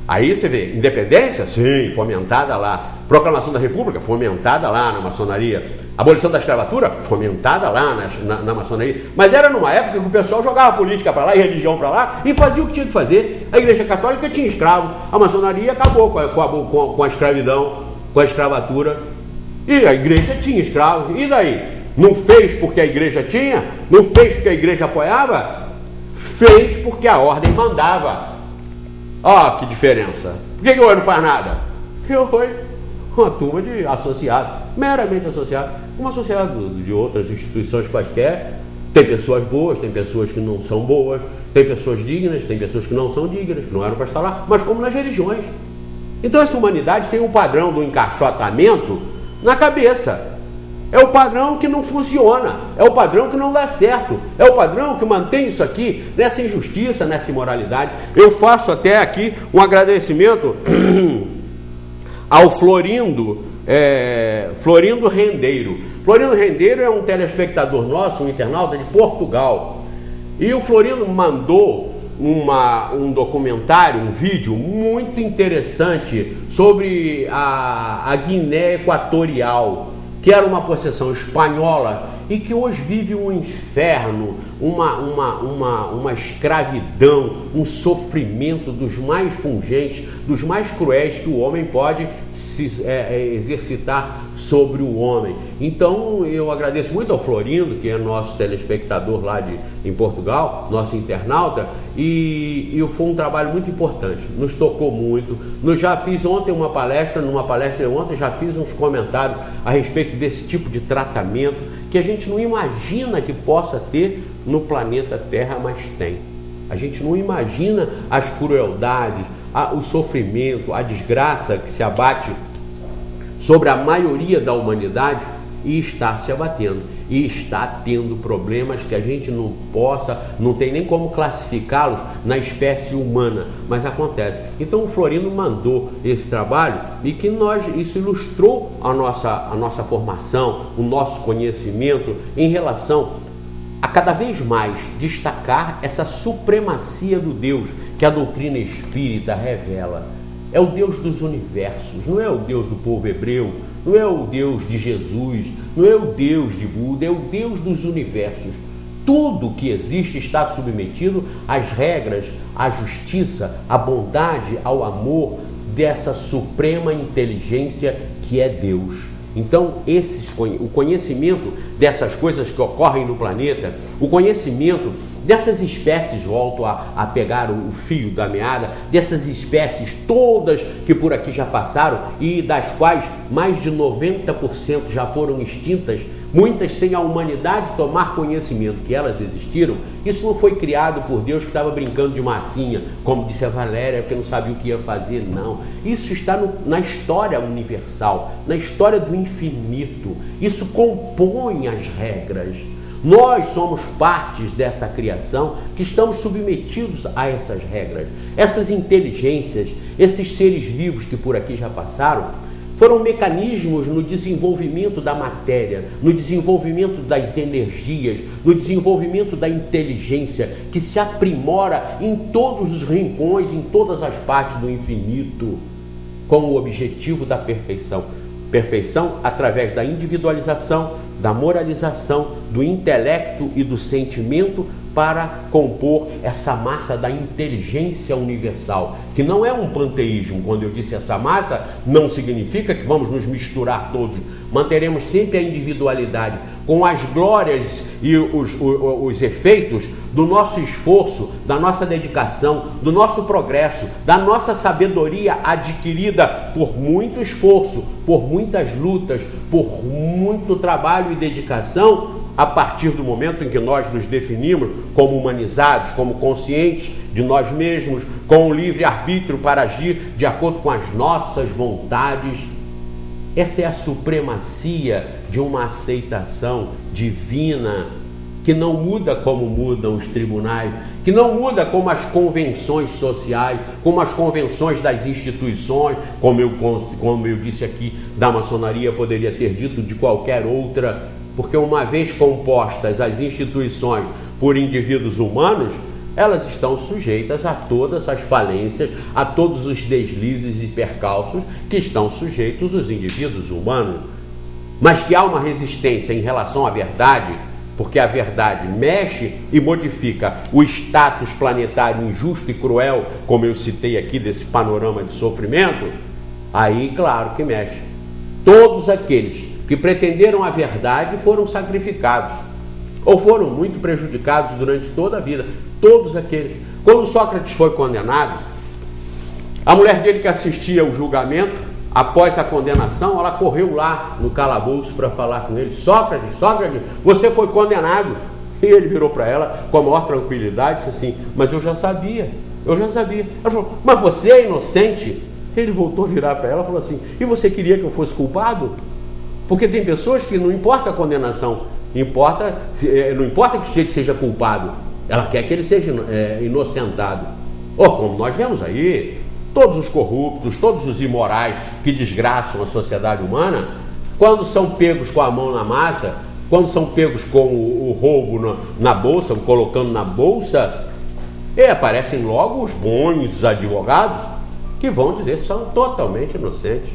Aí você vê, independência? Sim, fomentada lá. Proclamação da República, fomentada lá na maçonaria. Abolição da escravatura, fomentada lá na maçonaria. Mas era numa época que o pessoal jogava política para lá e religião para lá e fazia o que tinha que fazer. A Igreja Católica tinha escravo, a maçonaria acabou com a escravidão, com a escravatura. E a igreja tinha escravos. E daí? Não fez porque a igreja tinha? Não fez porque a igreja apoiava? Fez porque a ordem mandava. Ó, que diferença. Por que hoje não faz nada? Porque hoje uma turma de associados, meramente associados, uma associado de outras instituições quaisquer. Tem pessoas boas, tem pessoas que não são boas, tem pessoas dignas, tem pessoas que não são dignas, que não eram para estar lá, mas como nas religiões. Então essa humanidade tem um padrão do encaixotamento na cabeça. É o padrão que não funciona, é o padrão que não dá certo, é o padrão que mantém isso aqui, nessa injustiça, nessa imoralidade. Eu faço até aqui um agradecimento ao Florindo Rendeiro. Florindo Rendeiro é um telespectador nosso, um internauta de Portugal. E o Florindo mandou um documentário, um vídeo muito interessante sobre a Guiné Equatorial, que era uma possessão espanhola e que hoje vive um inferno, uma escravidão, um sofrimento dos mais pungentes, dos mais cruéis que o homem pode exercitar sobre o homem. Então eu agradeço muito ao Florindo, que é nosso telespectador lá em Portugal, nosso internauta, e foi um trabalho muito importante, nos tocou muito. Eu já fiz ontem numa palestra ontem já fiz uns comentários a respeito desse tipo de tratamento que a gente não imagina que possa ter no planeta Terra, mas tem. A gente não imagina as crueldades, o sofrimento, a desgraça que se abate sobre a maioria da humanidade e está se abatendo. E está tendo problemas que a gente não tem nem como classificá-los na espécie humana, mas acontece. Então o Florindo mandou esse trabalho e que isso ilustrou a nossa formação, o nosso conhecimento em relação a cada vez mais destacar essa supremacia do Deus que a doutrina espírita revela. É o Deus dos universos, não é o Deus do povo hebreu, não é o Deus de Jesus, não é o Deus de Buda, é o Deus dos universos. Tudo que existe está submetido às regras, à justiça, à bondade, ao amor dessa suprema inteligência que é Deus. Então, o conhecimento dessas coisas que ocorrem no planeta, o conhecimento dessas espécies, volto a pegar o fio da meada, dessas espécies todas que por aqui já passaram e das quais mais de 90% já foram extintas, muitas sem a humanidade tomar conhecimento que elas existiram. Isso não foi criado por Deus que estava brincando de massinha, como disse a Valéria, porque não sabia o que ia fazer, não. Isso está na história universal, na história do infinito. Isso compõe as regras. Nós somos partes dessa criação que estamos submetidos a essas regras. Essas inteligências, esses seres vivos que por aqui já passaram, foram mecanismos no desenvolvimento da matéria, no desenvolvimento das energias, no desenvolvimento da inteligência, que se aprimora em todos os rincões, em todas as partes do infinito, com o objetivo da perfeição. Perfeição através da individualização, da moralização, do intelecto e do sentimento para compor essa massa da inteligência universal, que não é um panteísmo. Quando eu disse essa massa, não significa que vamos nos misturar todos. Manteremos sempre a individualidade, com as glórias e os efeitos do nosso esforço, da nossa dedicação, do nosso progresso, da nossa sabedoria adquirida por muito esforço, por muitas lutas, por muito trabalho e dedicação, a partir do momento em que nós nos definimos como humanizados, como conscientes de nós mesmos, com o livre-arbítrio para agir de acordo com as nossas vontades. Essa é a supremacia de uma aceitação divina, que não muda como mudam os tribunais, que não muda como as convenções sociais, como as convenções das instituições, como eu disse aqui, da maçonaria, poderia ter dito de qualquer outra, porque uma vez compostas as instituições por indivíduos humanos, elas estão sujeitas a todas as falências, a todos os deslizes e percalços que estão sujeitos os indivíduos humanos. Mas que há uma resistência em relação à verdade, porque a verdade mexe e modifica o status planetário injusto e cruel, como eu citei aqui desse panorama de sofrimento, aí claro que mexe. Todos aqueles que pretenderam a verdade foram sacrificados, ou foram muito prejudicados durante toda a vida. Todos aqueles. Quando Sócrates foi condenado, a mulher dele que assistia ao julgamento, após a condenação, ela correu lá no calabouço para falar com ele. Sócrates, você foi condenado. E ele virou para ela com a maior tranquilidade e disse assim: mas eu já sabia. Ela falou: mas você é inocente? Ele voltou a virar para ela e falou assim: e você queria que eu fosse culpado? Porque tem pessoas que não importa a condenação, não importa que o sujeito seja culpado, ela quer que ele seja inocentado. Como nós vemos aí, todos os corruptos, todos os imorais que desgraçam a sociedade humana, quando são pegos com a mão na massa, quando são pegos com o roubo na bolsa, colocando na bolsa, aparecem logo os bons advogados que vão dizer que são totalmente inocentes.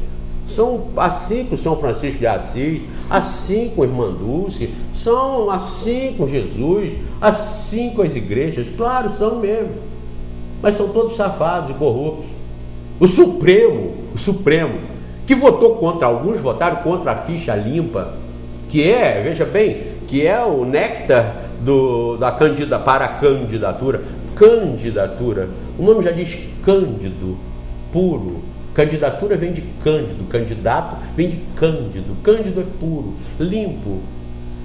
São assim com São Francisco de Assis, assim com a Irmã Dulce, são assim com Jesus, assim com as igrejas. Claro, são mesmo. Mas são todos safados e corruptos. O Supremo, que votou contra, alguns votaram contra a ficha limpa, veja bem, que é o néctar para a candidatura. Candidatura, o nome já diz cândido, puro. Candidatura vem de cândido, candidato vem de cândido. Cândido é puro, limpo,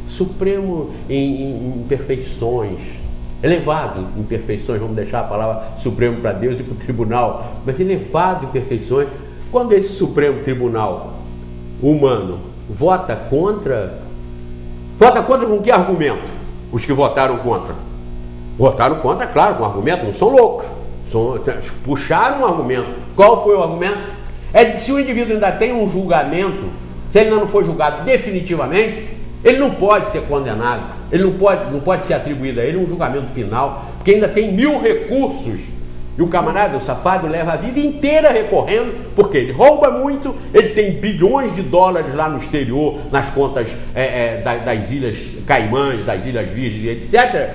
supremo em perfeições, elevado em perfeições, vamos deixar a palavra supremo para Deus e para o tribunal, mas elevado em perfeições. Quando esse Supremo Tribunal humano vota contra com que argumento? Os que votaram contra? Votaram contra, claro, com argumento, não são loucos. Puxaram um argumento. Qual foi o argumento? É que se o indivíduo ainda tem um julgamento, se ele ainda não foi julgado definitivamente, ele não pode ser condenado, ele não pode ser atribuído a ele um julgamento final, porque ainda tem 1000 recursos. E o camarada, o safado, leva a vida inteira recorrendo, porque ele rouba muito, ele tem bilhões de dólares lá no exterior, nas contas das Ilhas Caimãs, das Ilhas Virgens, etc.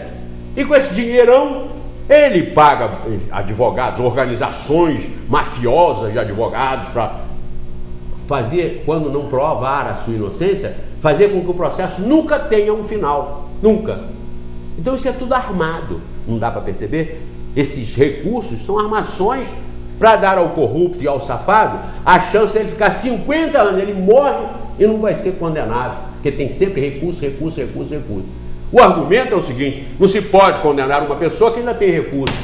E com esse dinheirão, ele paga advogados, organizações mafiosas de advogados para fazer, quando não provar a sua inocência, fazer com que o processo nunca tenha um final. Nunca. Então isso é tudo armado. Não dá para perceber? Esses recursos são armações para dar ao corrupto e ao safado a chance de ele ficar 50 anos. Ele morre e não vai ser condenado. Porque tem sempre recurso. O argumento é o seguinte: não se pode condenar uma pessoa que ainda tem recurso.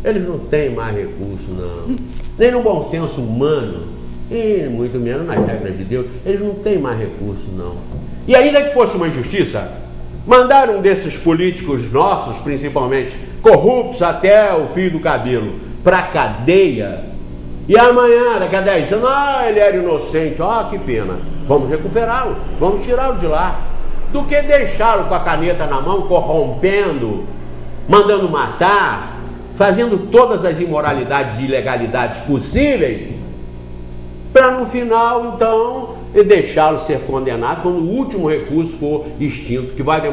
Eles não têm mais recurso, não. Nem no bom senso humano, e muito menos nas regras de Deus. Eles não têm mais recurso, não. E ainda que fosse uma injustiça, mandar um desses políticos nossos, principalmente corruptos até o fio do cabelo, para a cadeia, e amanhã, daqui a 10 anos, ele era inocente, que pena. Vamos recuperá-lo, vamos tirá-lo de lá. Do que deixá-lo com a caneta na mão, corrompendo, mandando matar, fazendo todas as imoralidades e ilegalidades possíveis, para no final, então, deixá-lo ser condenado quando o último recurso for extinto, que podem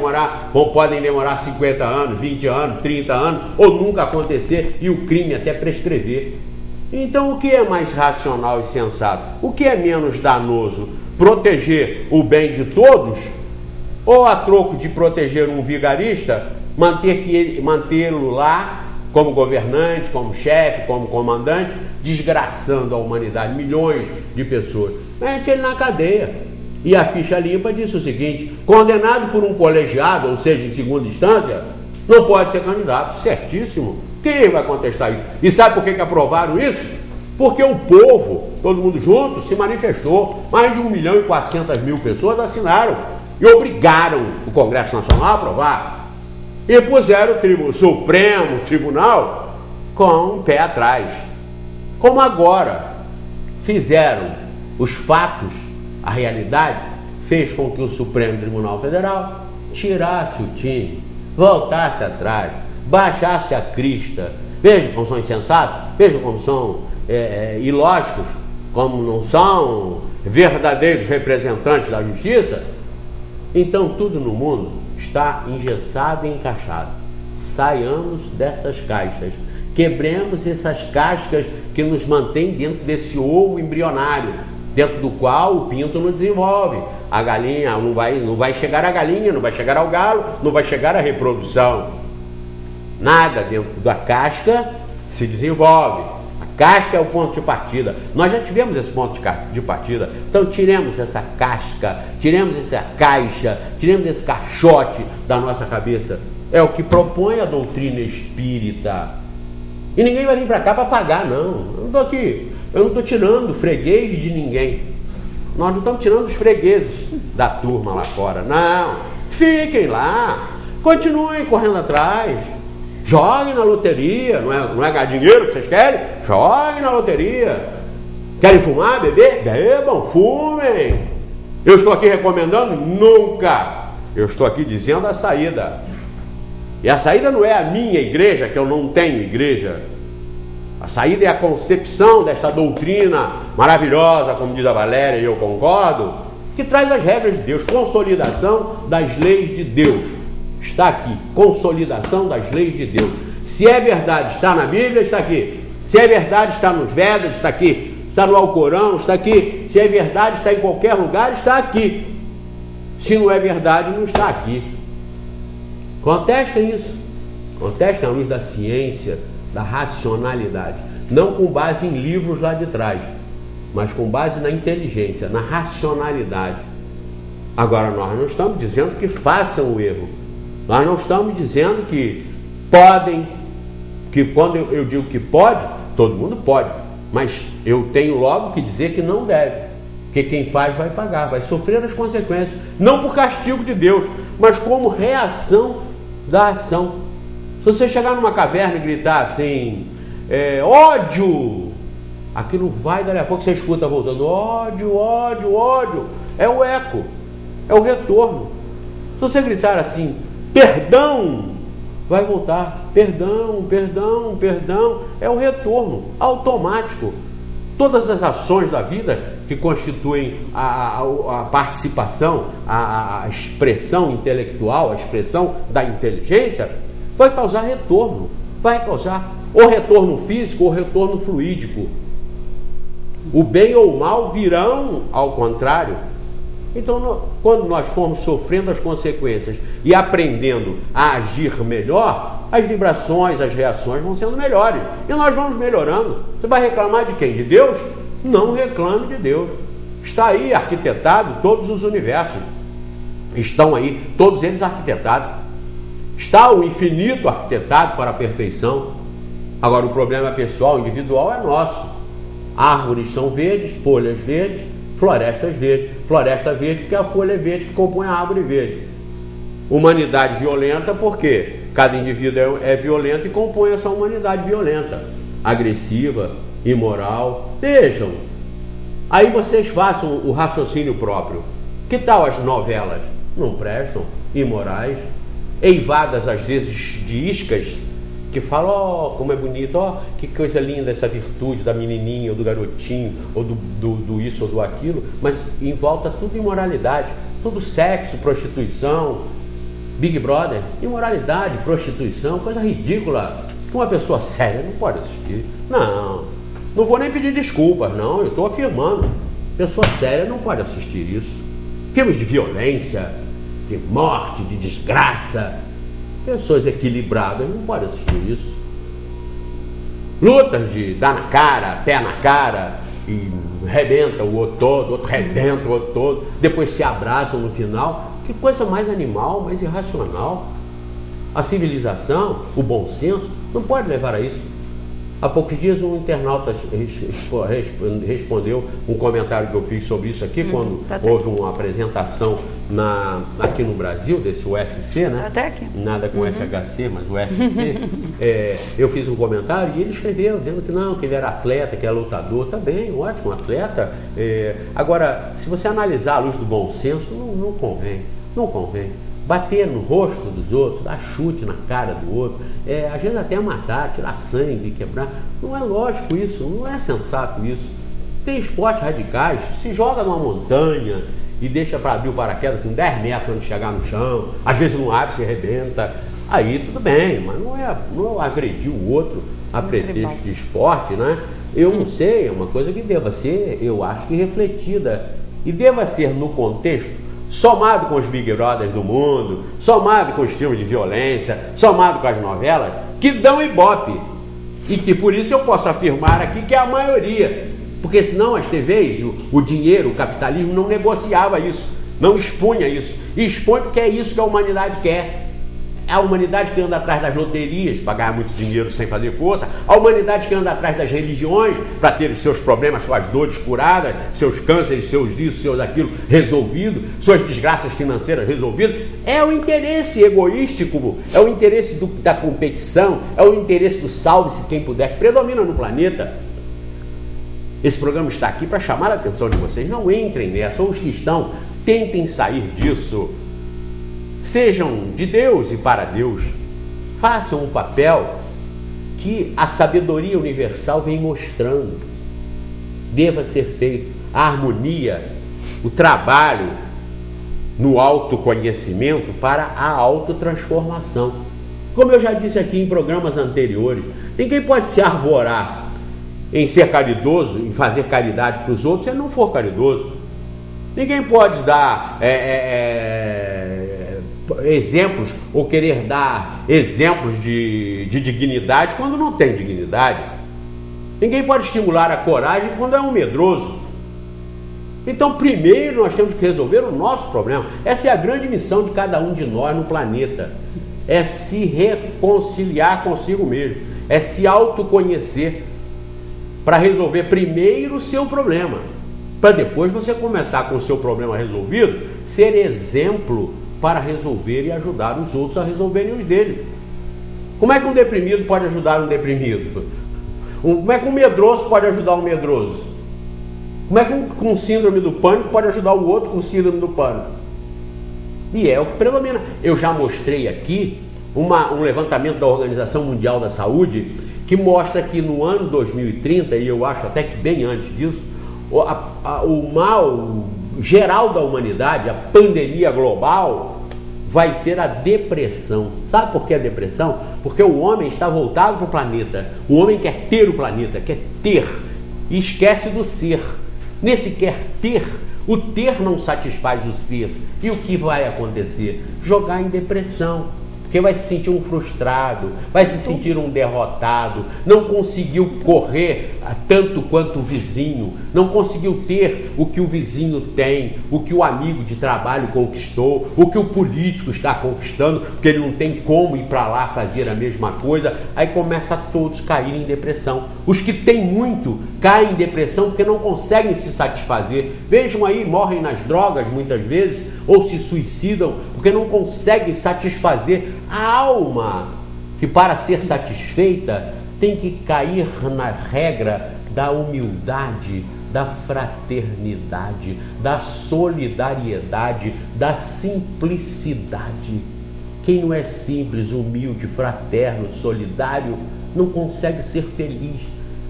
demorar 50 anos, 20 anos, 30 anos, ou nunca acontecer, e o crime até prescrever. Então, o que é mais racional e sensato? O que é menos danoso? Proteger o bem de todos? Ou a troco de proteger um vigarista, mantê-lo lá como governante, como chefe, como comandante, desgraçando a humanidade, milhões de pessoas. Mete ele na cadeia. E a ficha limpa disse o seguinte: condenado por um colegiado, ou seja, em segunda instância, não pode ser candidato. Certíssimo. Quem vai contestar isso? E sabe por que aprovaram isso? Porque o povo, todo mundo junto, se manifestou. Mais de 1.400.000 pessoas assinaram e obrigaram o Congresso Nacional a aprovar. E puseram o Supremo Tribunal com o pé atrás. Como agora fizeram os fatos, a realidade, fez com que o Supremo Tribunal Federal tirasse o time, voltasse atrás, baixasse a crista. Veja como são insensatos, veja como são ilógicos, como não são verdadeiros representantes da justiça. Então tudo no mundo está engessado e encaixado. Saiamos dessas caixas, quebremos essas cascas que nos mantêm dentro desse ovo embrionário, dentro do qual o pinto não desenvolve. A galinha não vai chegar a galinha, não vai chegar ao galo, não vai chegar a reprodução. Nada dentro da casca se desenvolve. A casca é o ponto de partida. Nós já tivemos esse ponto de partida. Então tiremos essa casca, tiremos essa caixa, tiremos esse caixote da nossa cabeça. É o que propõe a doutrina espírita. E ninguém vai vir para cá para pagar, não. Eu não estou tirando freguês de ninguém. Nós não estamos tirando os fregueses da turma lá fora. Não. Fiquem lá. Continuem correndo atrás. Joguem na loteria. Não é ganhar dinheiro que vocês querem? Joguem na loteria. Querem fumar, beber? Bebam, fumem. Eu estou aqui recomendando? Nunca. Eu estou aqui dizendo a saída. E a saída não é a minha igreja, que eu não tenho igreja. A saída é a concepção desta doutrina maravilhosa, como diz a Valéria, e eu concordo, que traz as regras de Deus, consolidação das leis de Deus. Está aqui, consolidação das leis de Deus. Se é verdade, está na Bíblia, está aqui. Se é verdade, está nos Vedas, está aqui. Está no Alcorão, está aqui. Se é verdade, está em qualquer lugar, está aqui. Se não é verdade, não está aqui. Contestem isso. Contestem à luz da ciência, da racionalidade. Não com base em livros lá de trás, mas com base na inteligência, na racionalidade. Agora, nós não estamos dizendo que façam o erro. Nós não estamos dizendo que podem, que quando eu digo que pode, todo mundo pode. Mas eu tenho logo que dizer que não deve. Porque quem faz vai pagar, vai sofrer as consequências. Não por castigo de Deus, mas como reação da ação. Se você chegar numa caverna e gritar assim, ódio, aquilo vai, daqui a pouco você escuta voltando, ódio, ódio, ódio. É o eco, é o retorno. Se você gritar assim, perdão, vai voltar, perdão, perdão, perdão. É o retorno automático. Todas as ações da vida que constituem a participação, a expressão intelectual, a expressão da inteligência, vai causar retorno. Vai causar ou retorno físico ou retorno fluídico. O bem ou o mal virão ao contrário. Então, quando nós formos sofrendo as consequências e aprendendo a agir melhor, as vibrações, as reações vão sendo melhores. E nós vamos melhorando. Você vai reclamar de quem? De Deus? Não reclame de Deus. Está aí arquitetado todos os universos. Estão aí todos eles arquitetados. Está o infinito arquitetado para a perfeição. Agora, o problema pessoal, individual, é nosso. Árvores são verdes, folhas verdes, florestas verdes. Floresta verde porque a folha é verde que compõe a árvore verde. Humanidade violenta porque cada indivíduo é violento e compõe essa humanidade violenta, agressiva, imoral. Vejam, aí vocês façam o raciocínio próprio. Que tal as novelas? Não prestam, imorais, eivadas às vezes de iscas, que falam, ó, como é bonito, ó, que coisa linda essa virtude da menininha, ou do garotinho, ou do isso ou do aquilo, mas em volta tudo imoralidade, tudo sexo, prostituição, Big Brother, imoralidade, prostituição, coisa ridícula, que uma pessoa séria não pode assistir. Não vou nem pedir desculpas, não, eu estou afirmando, pessoa séria não pode assistir isso. Filmes de violência, de morte, de desgraça, pessoas equilibradas não podem assistir isso. Lutas de dar na cara, pé na cara, e rebenta o outro todo, o outro rebenta o outro todo, depois se abraçam no final. Que coisa mais animal, mais irracional. A civilização, o bom senso, não pode levar a isso. Há poucos dias um internauta respondeu um comentário que eu fiz sobre isso aqui, quando houve uma apresentação aqui no Brasil, desse UFC, né? Até aqui. Nada com FHC, mas o UFC. Eu fiz um comentário e ele escreveu, dizendo que não, que ele era atleta, que era lutador. Tá bem, ótimo, atleta. Agora, se você analisar à luz do bom senso, não convém. Não convém. bater no rosto dos outros, dar chute na cara do outro, às vezes até matar, tirar sangue, quebrar. Não é lógico isso, não é sensato isso. Tem esportes radicais, se joga numa montanha e deixa para abrir o paraquedas com 10 metros antes de chegar no chão, às vezes não abre, se arrebenta, aí tudo bem, mas não é agredir o outro a pretexto de esporte, né? Eu não sei, é uma coisa que deva ser, eu acho que refletida, e deva ser no contexto, somado com os Big Brothers do mundo, somado com os filmes de violência, somado com as novelas, que dão ibope, e que por isso eu posso afirmar aqui que é a maioria, porque senão as TVs, o dinheiro, o capitalismo não negociava isso, não expunha isso, e expõe porque é isso que a humanidade quer. A humanidade que anda atrás das loterias para ganhar muito dinheiro sem fazer força, a humanidade que anda atrás das religiões para ter seus problemas, suas dores curadas, seus cânceres, seus isso, seus aquilo resolvidos, suas desgraças financeiras resolvidas, é o interesse egoístico, é o interesse da competição, é o interesse do salve-se quem puder, que predomina no planeta. Esse programa está aqui para chamar a atenção de vocês, não entrem nessa, ou os que estão, tentem sair disso. Sejam de Deus e para Deus, façam o papel que a sabedoria universal vem mostrando. Deva ser feito a harmonia, o trabalho no autoconhecimento para a autotransformação. Como eu já disse aqui em programas anteriores, ninguém pode se arvorar em ser caridoso, em fazer caridade para os outros, se ele não for caridoso. Ninguém pode dar exemplos ou querer dar exemplos de dignidade quando não tem dignidade. Ninguém pode estimular a coragem quando é um medroso. Então, primeiro nós temos que resolver o nosso problema. Essa é a grande missão de cada um de nós no planeta. É se reconciliar consigo mesmo, é se autoconhecer para resolver primeiro o seu problema, para depois você começar com o seu problema resolvido, ser exemplo para resolver e ajudar os outros a resolverem os dele. Como é que um deprimido pode ajudar um deprimido? Como é que um medroso pode ajudar um medroso? Como é que um com síndrome do pânico pode ajudar o outro com síndrome do pânico? E é o que predomina. Eu já mostrei aqui um levantamento da Organização Mundial da Saúde que mostra que no ano 2030, e eu acho até que bem antes disso, o mal geral da humanidade, a pandemia global, vai ser a depressão. Sabe por que a depressão? Porque o homem está voltado para o planeta. O homem quer ter o planeta, quer ter, e esquece do ser. Nesse quer ter, o ter não satisfaz o ser. E o que vai acontecer? Jogar em depressão. Porque vai se sentir um frustrado, vai se sentir um derrotado, não conseguiu correr tanto quanto o vizinho, não conseguiu ter o que o vizinho tem, o que o amigo de trabalho conquistou, o que o político está conquistando, porque ele não tem como ir para lá fazer a mesma coisa, aí começa a todos cair em depressão. Os que têm muito caem em depressão porque não conseguem se satisfazer. Vejam aí, morrem nas drogas muitas vezes, ou se suicidam porque não conseguem satisfazer a alma, que para ser satisfeita tem que cair na regra da humildade, da fraternidade, da solidariedade, da simplicidade. Quem não é simples, humilde, fraterno, solidário, não consegue ser feliz.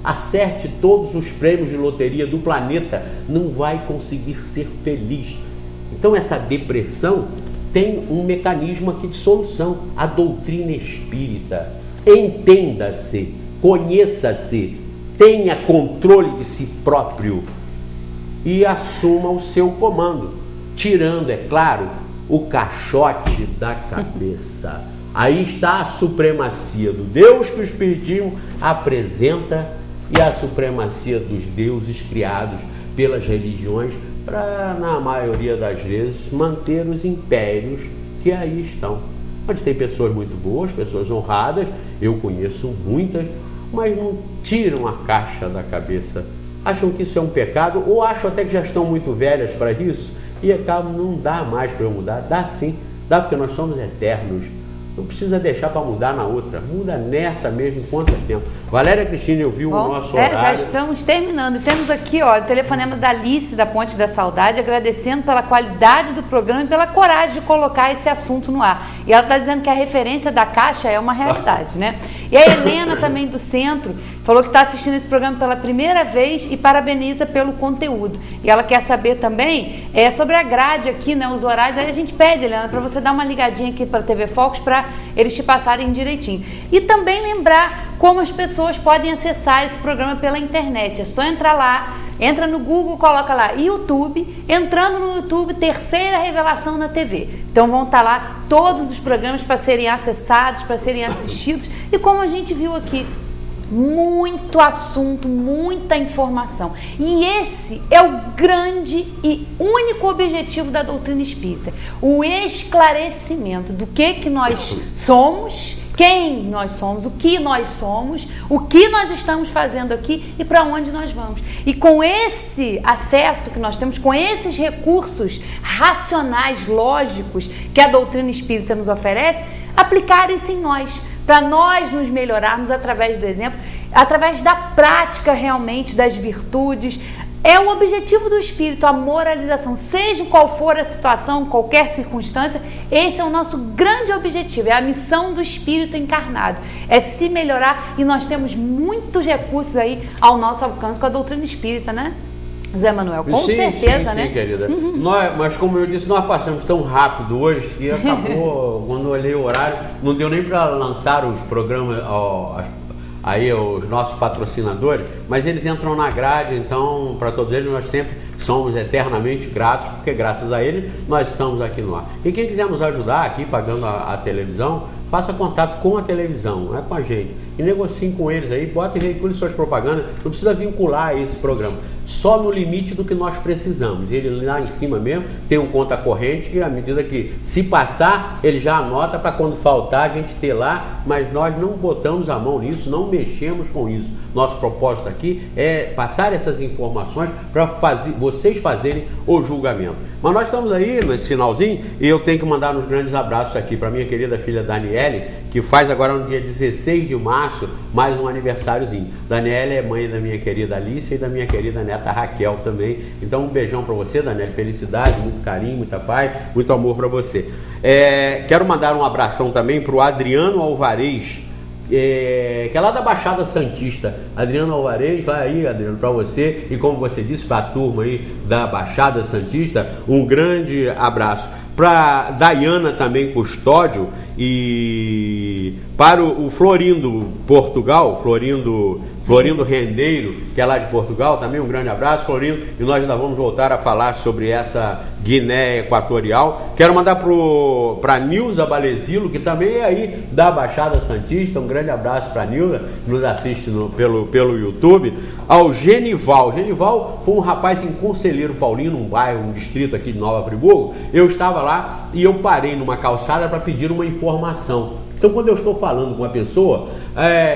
Acerte todos os prêmios de loteria do planeta, não vai conseguir ser feliz. Então essa depressão tem um mecanismo aqui de solução, a doutrina espírita. Entenda-se, conheça-se, tenha controle de si próprio e assuma o seu comando, tirando, é claro, o caixote da cabeça. Aí está a supremacia do Deus que o Espiritismo apresenta e a supremacia dos deuses criados pelas religiões para, na maioria das vezes, manter os impérios que aí estão. Onde tem pessoas muito boas, pessoas honradas, eu conheço muitas, mas não tiram a caixa da cabeça. Acham que isso é um pecado, ou acham até que já estão muito velhas para isso, e acabam, não dá mais para eu mudar. Dá sim, dá, porque nós somos eternos. Não precisa deixar para mudar na outra, muda nessa mesmo enquanto é tempo. Valéria Cristina, eu vi o nosso horário. Já estamos terminando. Temos aqui, ó, o telefonema da Alice, da Ponte da Saudade, agradecendo pela qualidade do programa e pela coragem de colocar esse assunto no ar. E ela está dizendo que a referência da Caixa é uma realidade, né? E a Helena também do Centro falou que está assistindo esse programa pela primeira vez e parabeniza pelo conteúdo. E ela quer saber também sobre a grade aqui, né, os horários. Aí a gente pede, Helena, para você dar uma ligadinha aqui para a TV Focus para eles te passarem direitinho. E também lembrar como as pessoas podem acessar esse programa pela internet. É só entrar lá, entra no Google, coloca lá YouTube, entrando no YouTube, Terceira Revelação na TV. Então vão estar lá todos os programas para serem acessados, para serem assistidos. E como a gente viu aqui, muito assunto, muita informação. E esse é o grande e único objetivo da doutrina espírita, o esclarecimento do que nós somos, quem nós somos, o que nós estamos fazendo aqui e para onde nós vamos. E com esse acesso que nós temos, com esses recursos racionais, lógicos que a doutrina espírita nos oferece, aplicar isso em nós, para nós nos melhorarmos através do exemplo, através da prática realmente das virtudes. É o objetivo do espírito, a moralização, seja qual for a situação, qualquer circunstância, esse é o nosso grande objetivo, é a missão do espírito encarnado, é se melhorar, e nós temos muitos recursos aí ao nosso alcance com a doutrina espírita, né? Zé Manuel, com certeza, né? Sim, querida. Mas como eu disse, nós passamos tão rápido hoje que acabou, quando eu olhei o horário, não deu nem para lançar os programas, aí os nossos patrocinadores, mas eles entram na grade, então para todos eles nós sempre somos eternamente gratos, porque graças a eles nós estamos aqui no ar. E quem quiser nos ajudar aqui pagando a televisão, faça contato com a televisão, não é com a gente, e negociem com eles aí, botem e veiculem suas propagandas, não precisa vincular esse programa, só no limite do que nós precisamos. Ele lá em cima mesmo tem um conta corrente que à medida que se passar, ele já anota para quando faltar a gente ter lá, mas nós não botamos a mão nisso, não mexemos com isso. Nosso propósito aqui é passar essas informações para vocês fazerem o julgamento. Mas nós estamos aí nesse finalzinho e eu tenho que mandar uns grandes abraços aqui para minha querida filha Daniele, que faz agora no dia 16 de março mais um aniversáriozinho. Daniele é mãe da minha querida Alice e da minha querida neta Raquel também. Então um beijão para você, Daniele, felicidade, muito carinho, muita paz, muito amor para você. Quero mandar um abração também para o Adriano Alvarez, que é lá da Baixada Santista. Adriano Alvarez, vai aí, Adriano, para você e, como você disse, para a turma aí da Baixada Santista, um grande abraço. Para Dayana também, Custódio, e para o Florindo Portugal, Florindo Rendeiro, que é lá de Portugal, também um grande abraço, Florindo, e nós ainda vamos voltar a falar sobre essa Guiné Equatorial. Quero mandar para Nilza Balesilo, que também é aí da Baixada Santista, um grande abraço para Nilza, que nos assiste pelo YouTube. Ao Genival foi um rapaz em Conselheiro Paulino, um bairro, um distrito aqui de Nova Friburgo. Eu estava lá e eu parei numa calçada para pedir uma informação. Então, quando eu estou falando com uma pessoa,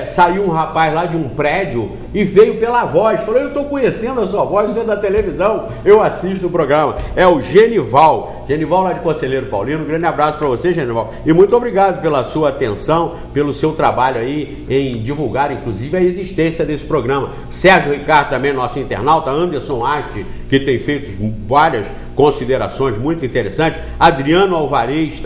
saiu um rapaz lá de um prédio e veio pela voz, falou: eu estou conhecendo a sua voz, você é da televisão, eu assisto o programa. É o Genival lá de Conselheiro Paulino. Um grande abraço para você, Genival, e muito obrigado pela sua atenção, pelo seu trabalho aí em divulgar, inclusive, a existência desse programa. Sérgio Ricardo também, nosso internauta, Anderson Asti, que tem feito várias considerações muito interessantes, Adriano Alvarez,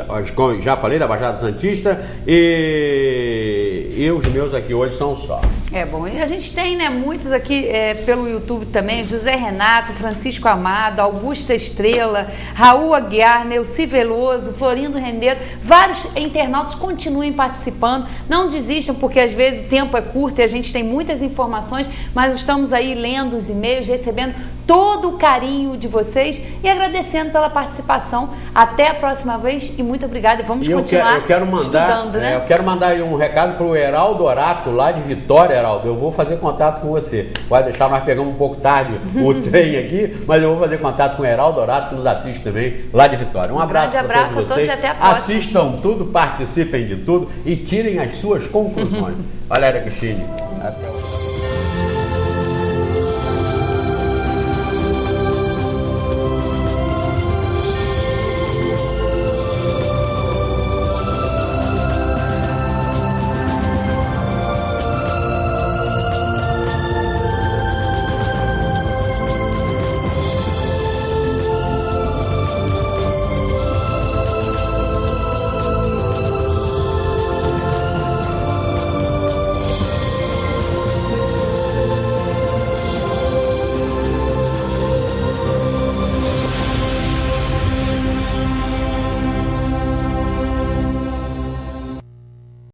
já falei, da Baixada Santista, e os meus aqui hoje são só. Bom, e a gente tem, né, muitos aqui pelo YouTube também: José Renato, Francisco Amado, Augusta Estrela, Raul Aguiar, Neuci Veloso, Florindo Rendeiro. Vários internautas, continuem participando, não desistam, porque às vezes o tempo é curto e a gente tem muitas informações, mas estamos aí lendo os e-mails, recebendo todo o carinho de vocês e agradecendo pela participação. Até a próxima vez e muito obrigada. Vamos continuar estudando, né? Eu quero mandar aí um recado para o Heraldo Orato, lá de Vitória. Heraldo, eu vou fazer contato com você. Vai deixar, nós pegamos um pouco tarde o trem aqui, mas eu vou fazer contato com o Heraldo Orato, que nos assiste também lá de Vitória. Um abraço para todos vocês. E até a próxima. Assistam tudo, participem de tudo e tirem as suas conclusões. Valéria Cristina. Até a próxima.